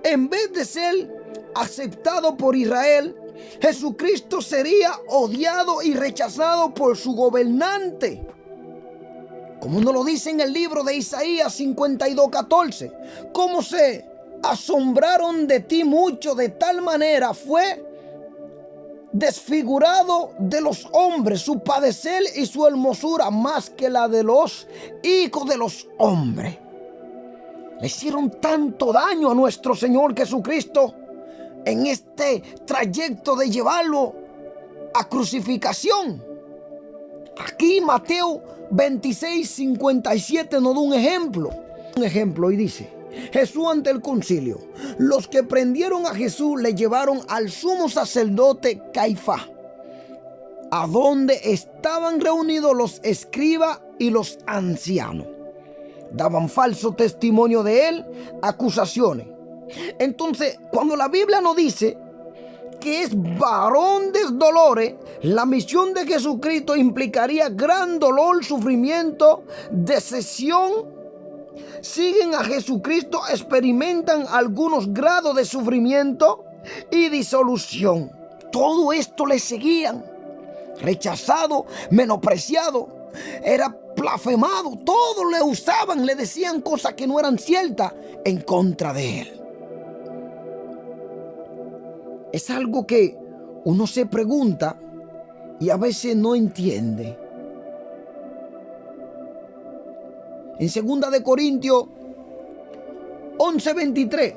En vez de ser aceptado por Israel, Jesucristo sería odiado y rechazado por su gobernante. Como nos lo dice en el libro de Isaías 52:14, cómo se asombraron de ti mucho, de tal manera fue desfigurado de los hombres su padecer y su hermosura más que la de los hijos de los hombres. Le hicieron tanto daño a nuestro Señor Jesucristo en este trayecto de llevarlo a crucificación. Aquí Mateo 26:57 nos da un ejemplo y dice: Jesús ante el concilio. Los que prendieron a Jesús le llevaron al sumo sacerdote Caifás, a donde estaban reunidos los escribas y los ancianos. Daban falso testimonio de él, acusaciones. Entonces, cuando la Biblia nos dice que es varón de dolores, la misión de Jesucristo implicaría gran dolor, sufrimiento, decepción. Siguen a Jesucristo, experimentan algunos grados de sufrimiento y disolución. Todo esto le seguían. Rechazado, menospreciado, era blasfemado. Todo le usaban, le decían cosas que no eran ciertas en contra de él. Es algo que uno se pregunta y a veces no entiende. En 2 de Corintios 11:23,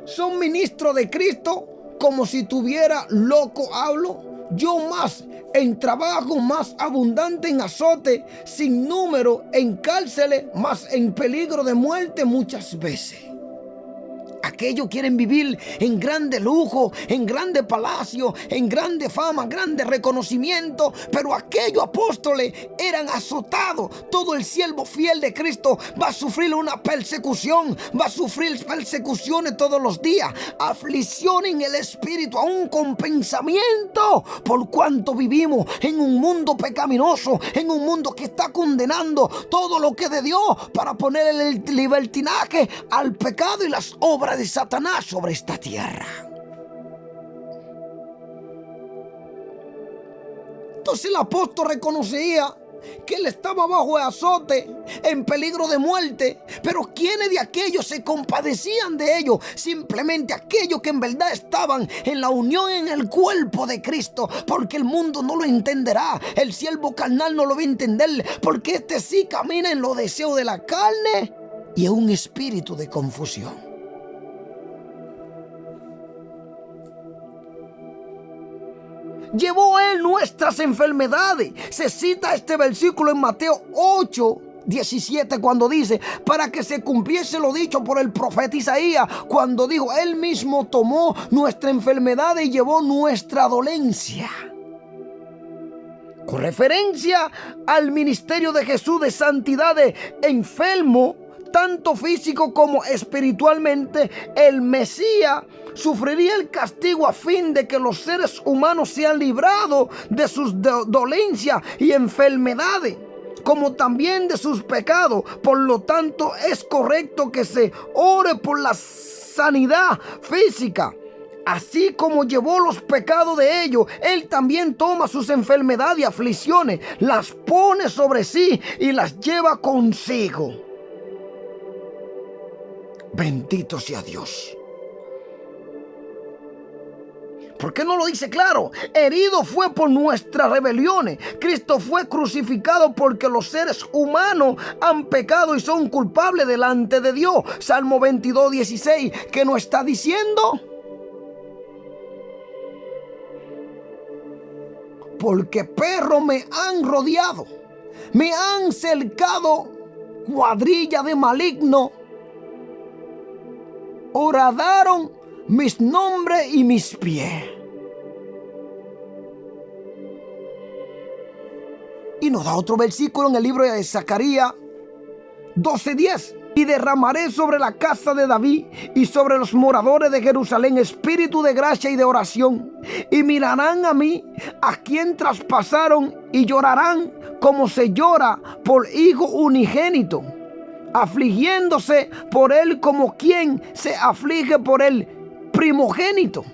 son ministros de Cristo como si tuviera loco hablo. Yo más en trabajo, más abundante en azote, sin número en cárceles, más en peligro de muerte muchas veces. Aquellos quieren vivir en grande lujo, en grande palacio, en grande fama, grande reconocimiento. Pero aquellos apóstoles eran azotados. Todo el siervo fiel de Cristo va a sufrir una persecución. Va a sufrir persecuciones todos los días. Aflicción en el espíritu, aún con pensamiento. Por cuanto vivimos en un mundo pecaminoso, en un mundo que está condenando todo lo que es de Dios para poner el libertinaje al pecado y las obras de Satanás sobre esta tierra. Entonces el apóstol reconocía que él estaba bajo azote, en peligro de muerte. Pero ¿quiénes de aquellos se compadecían de ellos? Simplemente aquellos que en verdad estaban en la unión en el cuerpo de Cristo. Porque el mundo no lo entenderá, el siervo carnal no lo va a entender, porque este sí camina en los deseos de la carne y en un espíritu de confusión. Llevó él nuestras enfermedades. Se cita este versículo en Mateo 8:17 cuando dice: para que se cumpliese lo dicho por el profeta Isaías, cuando dijo: él mismo tomó nuestra enfermedad y llevó nuestra dolencia. Con referencia al ministerio de Jesús de santidad de enfermo, tanto físico como espiritualmente, el Mesías sufriría el castigo a fin de que los seres humanos sean librados de sus dolencias y enfermedades, como también de sus pecados. Por lo tanto, es correcto que se ore por la sanidad física. Así como llevó los pecados de ellos, él también toma sus enfermedades y aflicciones, las pone sobre sí y las lleva consigo. Bendito sea Dios. ¿Por qué no lo dice claro? Herido fue por nuestras rebeliones. Cristo fue crucificado porque los seres humanos han pecado y son culpables delante de Dios. Salmo 22:16, ¿qué nos está diciendo? Porque perros me han rodeado, me han cercado cuadrilla de maligno. Horadaron mis nombres y mis pies. Y nos da otro versículo en el libro de Zacarías 12:10. Y derramaré sobre la casa de David y sobre los moradores de Jerusalén espíritu de gracia y de oración. Y mirarán a mí, a quien traspasaron, y llorarán como se llora por hijo unigénito, afligiéndose por él como quien se aflige por el primogénito.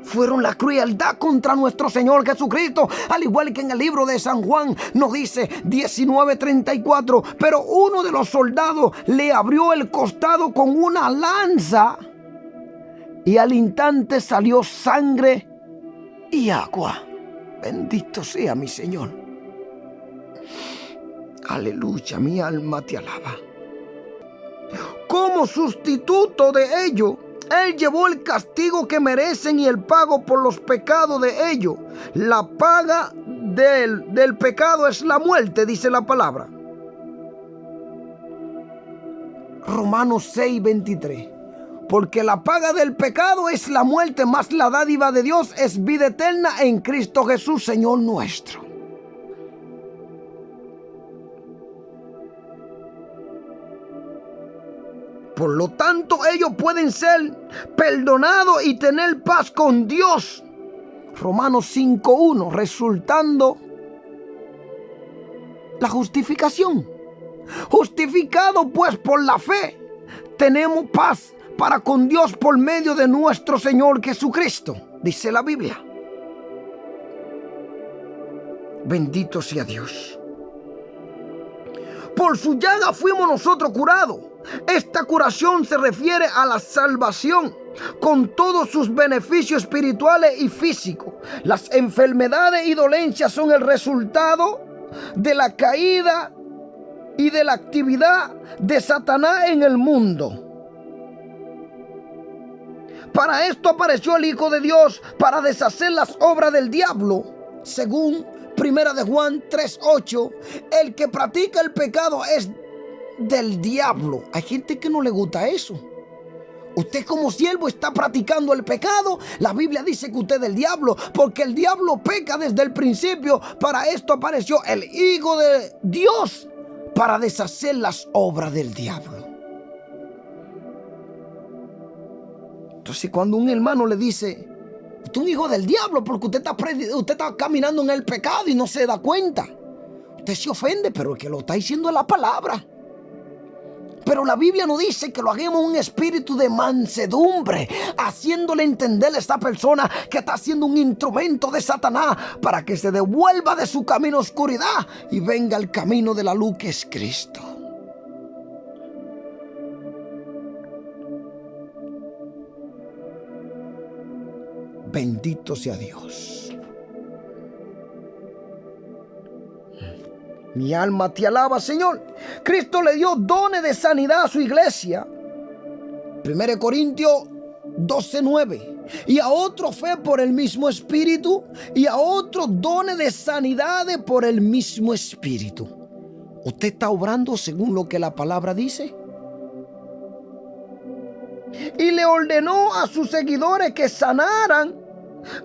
fueron la crueldad contra nuestro Señor Jesucristo. Al igual que en el libro de San Juan nos dice 19:34, pero uno de los soldados le abrió el costado con una lanza y al instante salió sangre y agua. Bendito sea mi Señor. Aleluya, mi alma te alaba. Como sustituto de ello, Él llevó el castigo que merecen y el pago por los pecados de ellos. La paga del pecado es la muerte, dice la palabra. Romanos 6:23. Porque la paga del pecado es la muerte, mas la dádiva de Dios es vida eterna en Cristo Jesús, Señor nuestro. Por lo tanto, ellos pueden ser perdonados y tener paz con Dios. Romanos 5:1, resultando la justificación. Justificado pues por la fe, tenemos paz para con Dios por medio de nuestro Señor Jesucristo, dice la Biblia. Bendito sea Dios. Por su llaga fuimos nosotros curados. Esta curación se refiere a la salvación con todos sus beneficios espirituales y físicos. Las enfermedades y dolencias son el resultado de la caída y de la actividad de Satanás en el mundo. Para esto apareció el Hijo de Dios, para deshacer las obras del diablo, según 1 de Juan 3:8. El que practica el pecado es del diablo. Hay gente que no le gusta eso. Usted como siervo está practicando el pecado. La Biblia dice que usted es del diablo, porque el diablo peca desde el principio. Para esto apareció el Hijo de Dios, para deshacer las obras del diablo. Entonces, cuando un hermano le dice, usted es un hijo del diablo porque usted está caminando en el pecado y no se da cuenta, usted se ofende, pero el que lo está diciendo es la palabra. Pero la Biblia nos dice que lo hagamos un espíritu de mansedumbre, haciéndole entender a esta persona que está siendo un instrumento de Satanás para que se devuelva de su camino de oscuridad y venga al camino de la luz, que es Cristo. Bendito sea Dios. Mi alma te alaba, Señor. Cristo le dio dones de sanidad a su iglesia. 1 Corintios 12:9. Y a otro fe por el mismo Espíritu, y a otro dones de sanidades por el mismo Espíritu. ¿Usted está obrando según lo que la palabra dice? Y le ordenó a sus seguidores que sanaran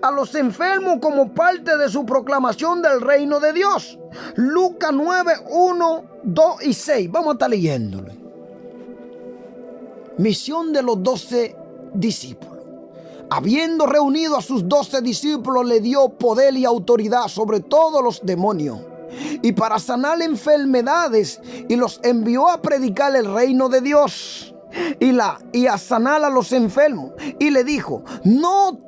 a los enfermos como parte de su proclamación del reino de Dios. Lucas 9:1, 2 y 6. Vamos a estar leyéndolo. Misión de los 12 discípulos. Habiendo reunido a sus 12 discípulos, le dio poder y autoridad sobre todos los demonios y para sanar enfermedades, y los envió a predicar el reino de Dios y a sanar a los enfermos. Y le dijo: no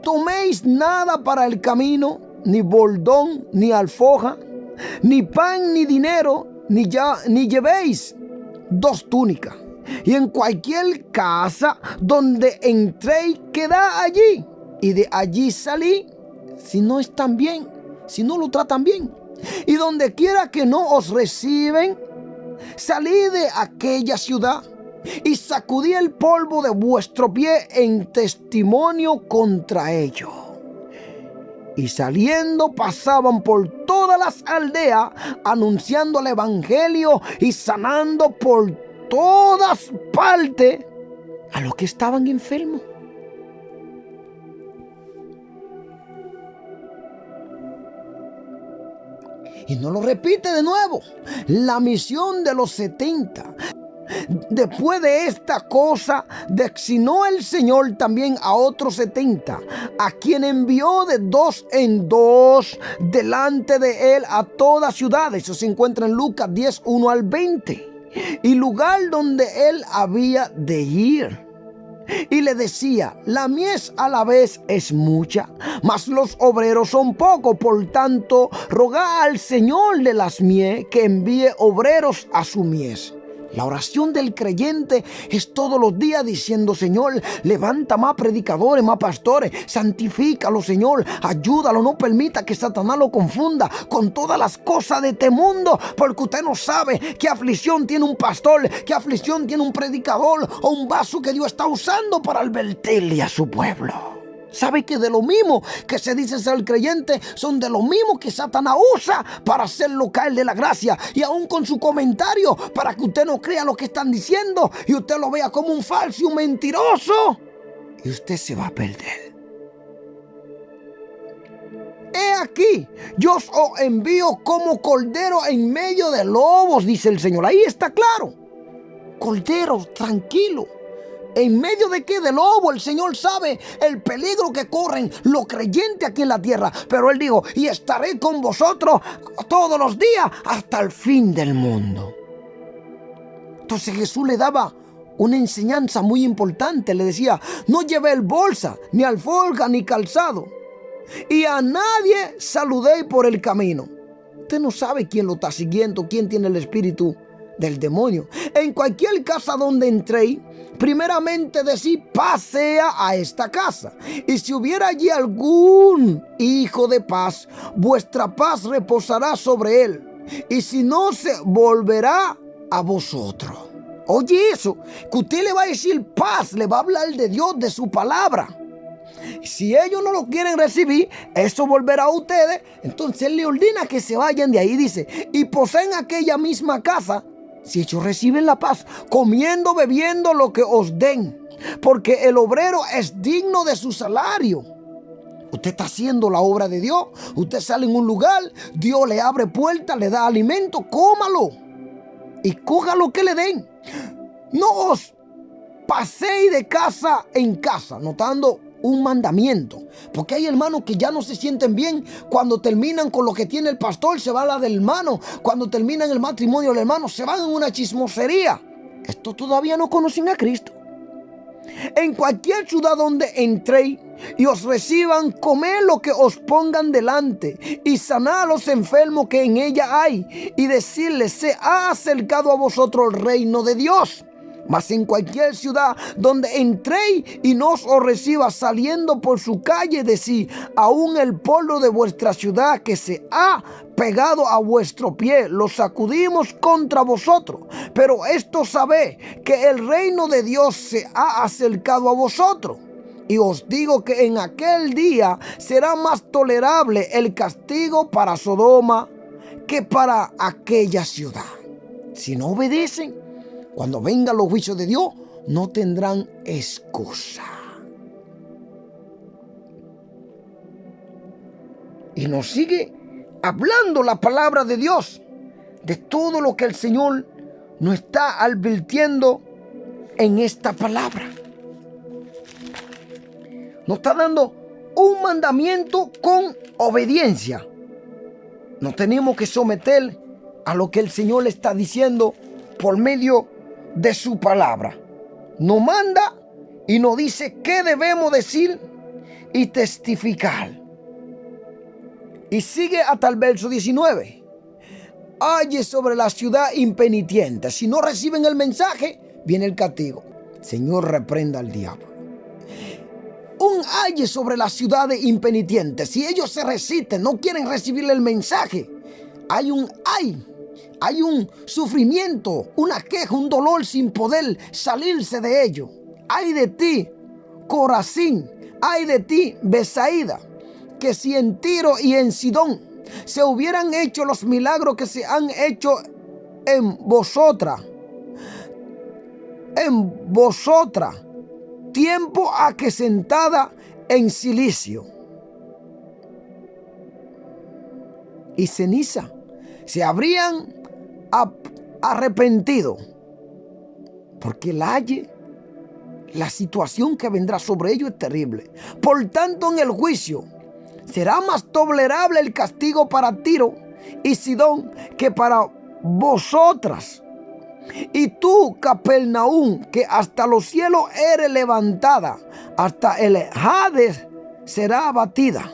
toméis nada para el camino, ni bordón, ni alforja, ni pan, ni dinero, ni llevéis 2 túnicas. Y en cualquier casa donde entréis, quedad allí, y de allí salí, si no están bien, si no lo tratan bien. Y donde quiera que no os reciben, salid de aquella ciudad y sacudí el polvo de vuestro pie en testimonio contra ellos. Y saliendo pasaban por todas las aldeas, anunciando el evangelio y sanando por todas partes a los que estaban enfermos. Y no lo repite de nuevo. La misión de los 70. Después de esta cosa, designó el Señor también a otros 70, a quien envió de 2 en 2 delante de él a todas ciudades. Eso se encuentra en Lucas 10:1 al 20. Y lugar donde él había de ir. y le decía: la mies a la vez es mucha, mas los obreros son pocos. Por tanto, rogad al Señor de las mies que envíe obreros a su mies. La oración del creyente es todos los días diciendo: Señor, levanta más predicadores, más pastores, santifícalo, Señor, ayúdalo, no permita que Satanás lo confunda con todas las cosas de este mundo, porque usted no sabe qué aflicción tiene un pastor, qué aflicción tiene un predicador o un vaso que Dios está usando para advertirle a su pueblo. ¿Sabe que de lo mismo que se dice ser creyente son de lo mismo que Satanás usa para hacerlo caer de la gracia? Y aún con su comentario, para que usted no crea lo que están diciendo y usted lo vea como un falso y un mentiroso, y usted se va a perder. He aquí, yo os envío como cordero en medio de lobos, dice el Señor. Ahí está claro. Cordero, tranquilo. ¿En medio de qué? De lobo. El Señor sabe el peligro que corren los creyentes aquí en la tierra. Pero Él dijo: y estaré con vosotros todos los días hasta el fin del mundo. Entonces Jesús le daba una enseñanza muy importante. Le decía: no llevéis bolsa, ni alforja, ni calzado. Y a nadie saludéis por el camino. Usted no sabe quién lo está siguiendo, quién tiene el espíritu del demonio. En cualquier casa donde entréis, primeramente decid: paz sea a esta casa. Y si hubiera allí algún hijo de paz, vuestra paz reposará sobre él. Y si no, se volverá a vosotros. Oye eso, que usted le va a decir paz, le va a hablar de Dios, de su palabra. Si ellos no lo quieren recibir, eso volverá a ustedes. Entonces Él le ordena que se vayan de ahí. Dice: y poseen aquella misma casa, si ellos reciben la paz, comiendo, bebiendo lo que os den, porque el obrero es digno de su salario. Usted está haciendo la obra de Dios. Usted sale en un lugar, Dios le abre puertas, le da alimento, cómalo y coja lo que le den. No os paséis de casa en casa, notando un mandamiento, porque hay hermanos que ya no se sienten bien cuando terminan con lo que tiene el pastor, se va a la del hermano. Cuando terminan el matrimonio del hermano, se van en una chismosería. Estos todavía no conocen a Cristo. En cualquier ciudad donde entréis y os reciban, comed lo que os pongan delante y sanad a los enfermos que en ella hay, y decirles: se ha acercado a vosotros el reino de Dios. Mas en cualquier ciudad donde entréis y no os reciba, saliendo por su calle, decid: aún el polvo de vuestra ciudad que se ha pegado a vuestro pie, lo sacudimos contra vosotros. Pero esto sabed, que el reino de Dios se ha acercado a vosotros. Y os digo que en aquel día será más tolerable el castigo para Sodoma que para aquella ciudad. Si no obedecen, cuando vengan los juicios de Dios, no tendrán excusa. Y nos sigue hablando la palabra de Dios, de todo lo que el Señor nos está advirtiendo en esta palabra. Nos está dando un mandamiento con obediencia. Nos tenemos que someter a lo que el Señor le está diciendo por medio de su palabra. Nos manda y nos dice qué debemos decir y testificar. Y sigue hasta el verso 19. Halle sobre la ciudad impenitente. Si no reciben el mensaje, viene el castigo. Señor, reprenda al diablo. Un halle sobre la ciudad impenitente. Si ellos se resisten, no quieren recibir el mensaje, hay un sufrimiento, una queja, un dolor sin poder salirse de ello. Ay de ti, Corazín, ay de ti, Besaida, que si en Tiro y en Sidón se hubieran hecho los milagros que se han hecho en vosotras, tiempo a que sentada en silicio y ceniza se habrían arrepentido, porque la situación que vendrá sobre ellos es terrible. Por tanto, en el juicio será más tolerable el castigo para Tiro y Sidón que para vosotras. Y tú, Capernaum, que hasta los cielos eres levantada, hasta el Hades será abatida.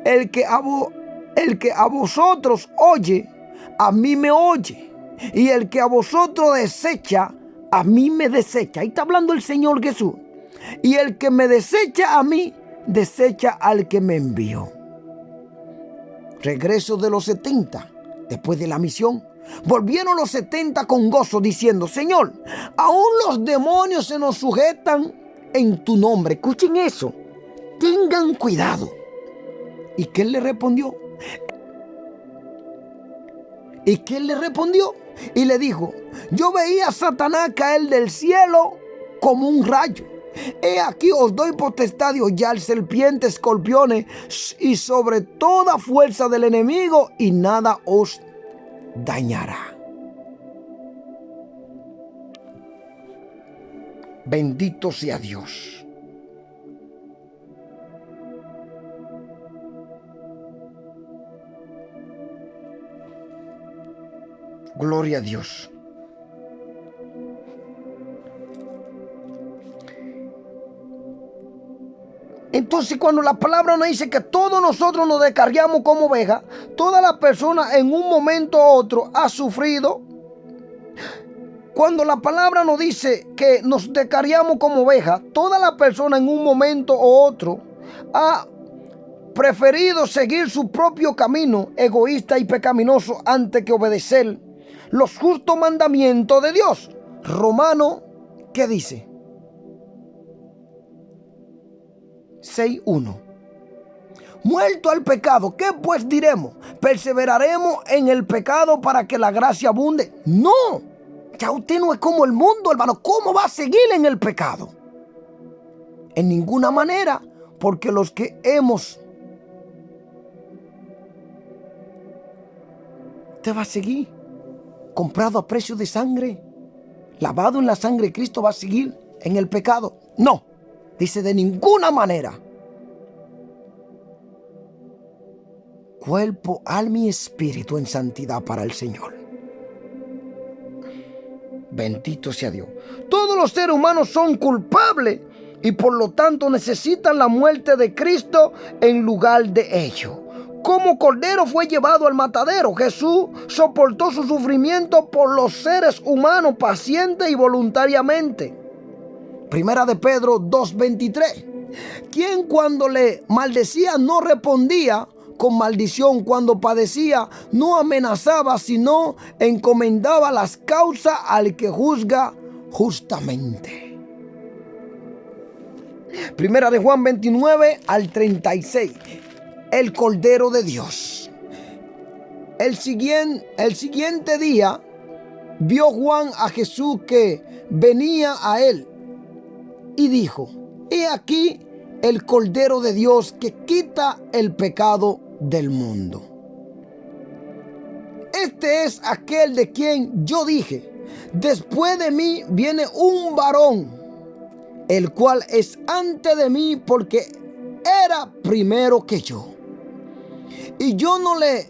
El que a vosotros oye, a mí me oye. Y el que a vosotros desecha, a mí me desecha. Ahí está hablando el Señor Jesús. Y el que me desecha a mí, desecha al que me envió. Regreso de los 70, después de la misión. Volvieron los 70 con gozo diciendo: Señor, aún los demonios se nos sujetan en tu nombre. Escuchen eso. Tengan cuidado. ¿Y qué le respondió? Y le dijo: yo veía a Satanás caer del cielo como un rayo. He aquí os doy potestad de hollar serpientes, escorpiones y sobre toda fuerza del enemigo, y nada os dañará. Bendito sea Dios. Gloria a Dios. Entonces, cuando la palabra nos dice que todos nosotros nos descarriamos como ovejas, toda la persona en un momento u otro ha sufrido. Cuando la palabra nos dice que nos descarriamos como ovejas, toda la persona en un momento u otro ha preferido seguir su propio camino egoísta y pecaminoso antes que obedecer los justos mandamientos de Dios. Romano, ¿qué dice? 6:1. Muerto al pecado, ¿qué pues diremos? ¿Perseveraremos en el pecado para que la gracia abunde? No, ya usted no es como el mundo, hermano. ¿Cómo va a seguir en el pecado? En ninguna manera, porque los que hemos... Usted va a seguir comprado a precio de sangre, lavado en la sangre de Cristo, va a seguir en el pecado. No, dice: de ninguna manera. Cuerpo, alma y espíritu en santidad para el Señor. Bendito sea Dios. Todos los seres humanos son culpables y por lo tanto necesitan la muerte de Cristo en lugar de ellos. Como cordero fue llevado al matadero, Jesús soportó su sufrimiento por los seres humanos paciente y voluntariamente. Primera de Pedro 2:23. Quien cuando le maldecía no respondía con maldición, cuando padecía no amenazaba, sino encomendaba las causas al que juzga justamente. Primera de Juan 29:36. El Cordero de Dios. El siguiente día vio Juan a Jesús que venía a él y dijo: he aquí el Cordero de Dios que quita el pecado del mundo. Este es aquel de quien yo dije: después de mí viene un varón, el cual es antes de mí porque era primero que yo. Y yo no le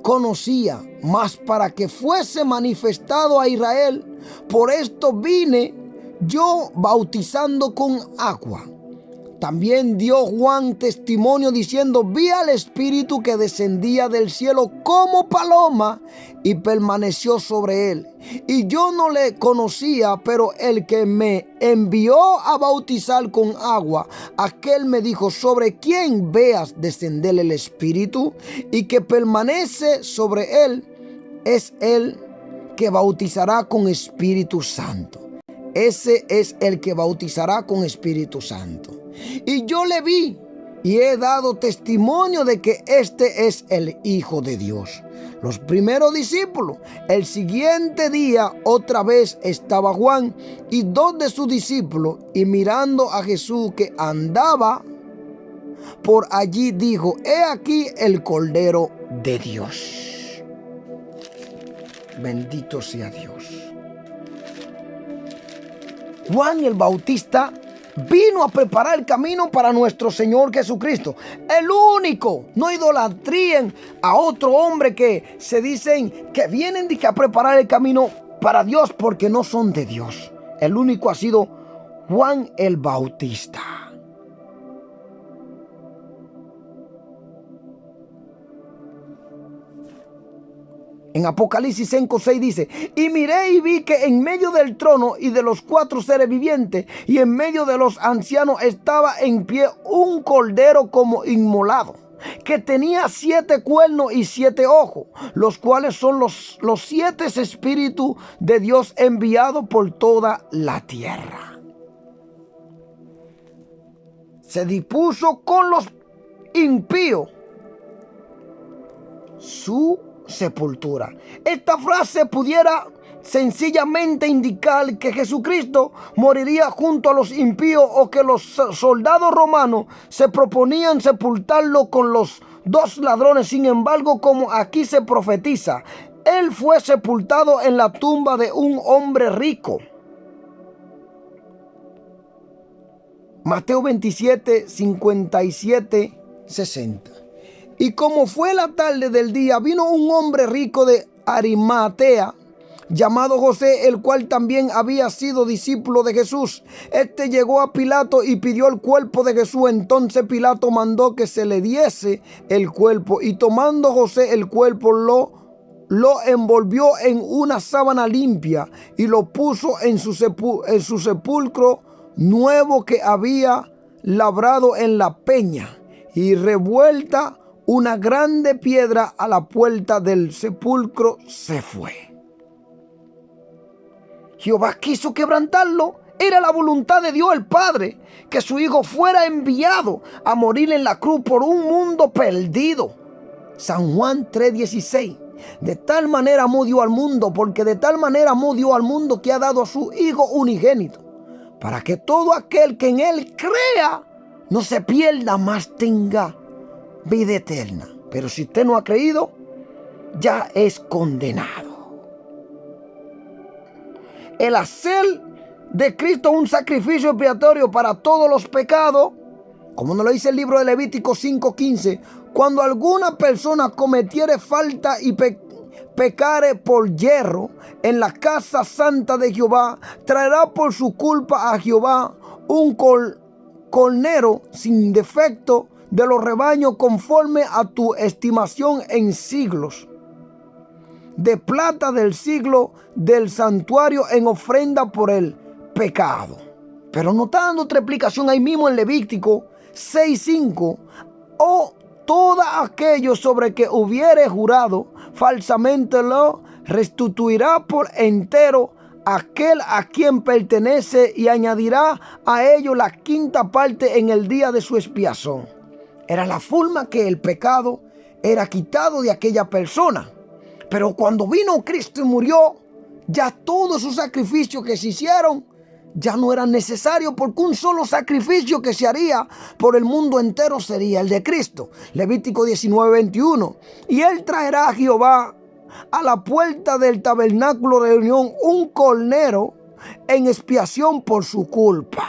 conocía, mas para que fuese manifestado a Israel, por esto vine yo bautizando con agua. También dio Juan testimonio diciendo: vi al Espíritu que descendía del cielo como paloma y permaneció sobre él. Y yo no le conocía, pero el que me envió a bautizar con agua, aquel me dijo: sobre quien veas descender el Espíritu y que permanece sobre él, es el que bautizará con Espíritu Santo. Ese es el que bautizará con Espíritu Santo. Y yo le vi y he dado testimonio de que este es el Hijo de Dios. Los primeros discípulos. El siguiente día otra vez estaba Juan y dos de sus discípulos, y mirando a Jesús que andaba por allí, dijo: he aquí el Cordero de Dios. Bendito sea Dios. Juan el Bautista vino a preparar el camino para nuestro Señor Jesucristo. El único. No idolatríen a otro hombre que se dicen que vienen a preparar el camino para Dios porque no son de Dios. El único ha sido Juan el Bautista. En Apocalipsis 5:6 dice: y miré y vi que en medio del trono y de los 4 seres vivientes y en medio de los ancianos estaba en pie un cordero como inmolado, que tenía 7 cuernos y 7 ojos, los cuales son los 7 espíritus de Dios enviados por toda la tierra. Se dispuso con los impíos su sepultura. Esta frase pudiera sencillamente indicar que Jesucristo moriría junto a los impíos, o que los soldados romanos se proponían sepultarlo con los 2 ladrones. Sin embargo, como aquí se profetiza, él fue sepultado en la tumba de un hombre rico. Mateo 27, 57, 60. Y como fue la tarde del día, vino un hombre rico de Arimatea, llamado José, el cual también había sido discípulo de Jesús. Este llegó a Pilato y pidió el cuerpo de Jesús. Entonces Pilato mandó que se le diese el cuerpo, y tomando José el cuerpo, lo envolvió en una sábana limpia y lo puso en su sepulcro nuevo que había labrado en la peña, y revuelta una grande piedra a la puerta del sepulcro, se fue. Jehová quiso quebrantarlo. Era la voluntad de Dios el Padre que su Hijo fuera enviado a morir en la cruz por un mundo perdido. San Juan 3:16. De tal manera amó Dios al mundo, porque de tal manera amó Dios al mundo, que ha dado a su Hijo unigénito, para que todo aquel que en él crea no se pierda, mas tenga vida eterna. Pero si usted no ha creído, ya es condenado. El hacer de Cristo un sacrificio expiatorio para todos los pecados, como nos lo dice el libro de Levítico 5:15, cuando alguna persona cometiere falta y pecare por yerro en la casa santa de Jehová, traerá por su culpa a Jehová un cornero sin defecto de los rebaños, conforme a tu estimación en siglos, de plata del siglo del santuario, en ofrenda por el pecado. Pero no está dando otra explicación ahí mismo en Levítico 6:5. O todo aquello sobre que hubiere jurado falsamente, lo restituirá por entero aquel a quien pertenece, y añadirá a ello la 5ª parte en el día de su expiación. Era la forma que el pecado era quitado de aquella persona. Pero cuando vino Cristo y murió, ya todos esos sacrificios que se hicieron ya no eran necesarios, porque un solo sacrificio que se haría por el mundo entero sería el de Cristo. Levítico 19:21. Y él traerá a Jehová a la puerta del tabernáculo de reunión un cornero en expiación por su culpa.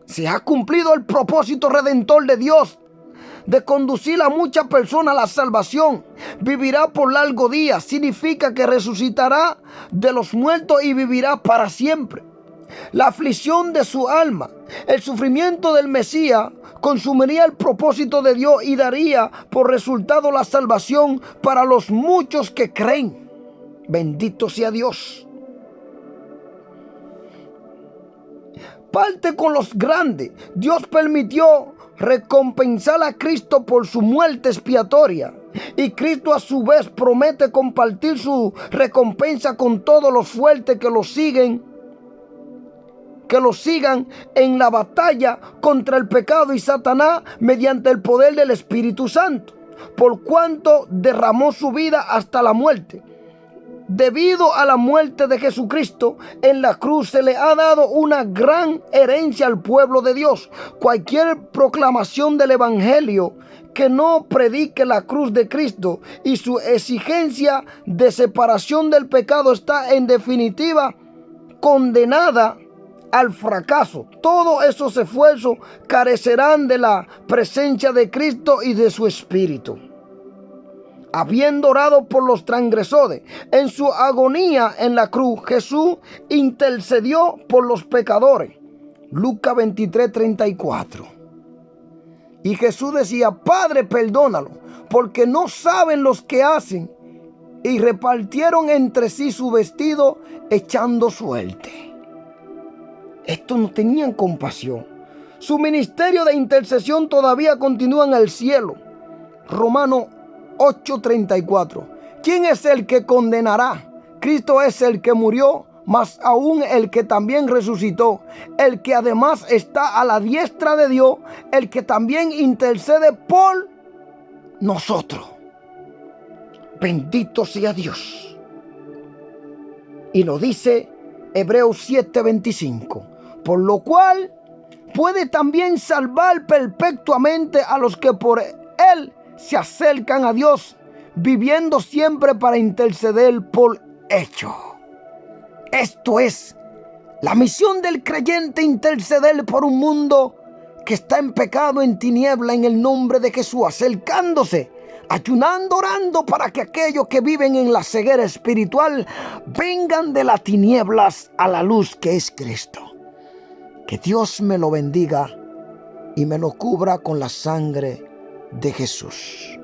Se ha cumplido el propósito redentor de Dios de conducir a muchas personas a la salvación. Vivirá por largo día. Significa que resucitará de los muertos y vivirá para siempre. La aflicción de su alma, el sufrimiento del Mesías, consumiría el propósito de Dios y daría por resultado la salvación para los muchos que creen. Bendito sea Dios. Parte con los grandes. Dios permitió recompensar a Cristo por su muerte expiatoria, y Cristo a su vez promete compartir su recompensa con todos los fuertes que lo sigan en la batalla contra el pecado y Satanás, mediante el poder del Espíritu Santo, por cuanto derramó su vida hasta la muerte. Debido a la muerte de Jesucristo en la cruz, se le ha dado una gran herencia al pueblo de Dios. Cualquier proclamación del evangelio que no predique la cruz de Cristo y su exigencia de separación del pecado está en definitiva condenada al fracaso. Todos esos esfuerzos carecerán de la presencia de Cristo y de su Espíritu. Habiendo orado por los transgresores, en su agonía en la cruz, Jesús intercedió por los pecadores. Lucas 23:34. Y Jesús decía: Padre, perdónalo, porque no saben los que hacen. Y repartieron entre sí su vestido, echando suerte. Estos no tenían compasión. Su ministerio de intercesión todavía continúa en el cielo. Romanos 8:34. ¿Quién es el que condenará? Cristo es el que murió, más aún el que también resucitó, el que además está a la diestra de Dios, el que también intercede por nosotros. Bendito sea Dios. Y lo dice Hebreos 7:25. Por lo cual puede también salvar perpetuamente a los que por él se acercan a Dios, viviendo siempre para interceder por ellos. Esto es la misión del creyente: interceder por un mundo que está en pecado, en tiniebla, en el nombre de Jesús, acercándose, ayunando, orando para que aquellos que viven en la ceguera espiritual vengan de las tinieblas a la luz que es Cristo. Que Dios me lo bendiga y me lo cubra con la sangre de Jesús.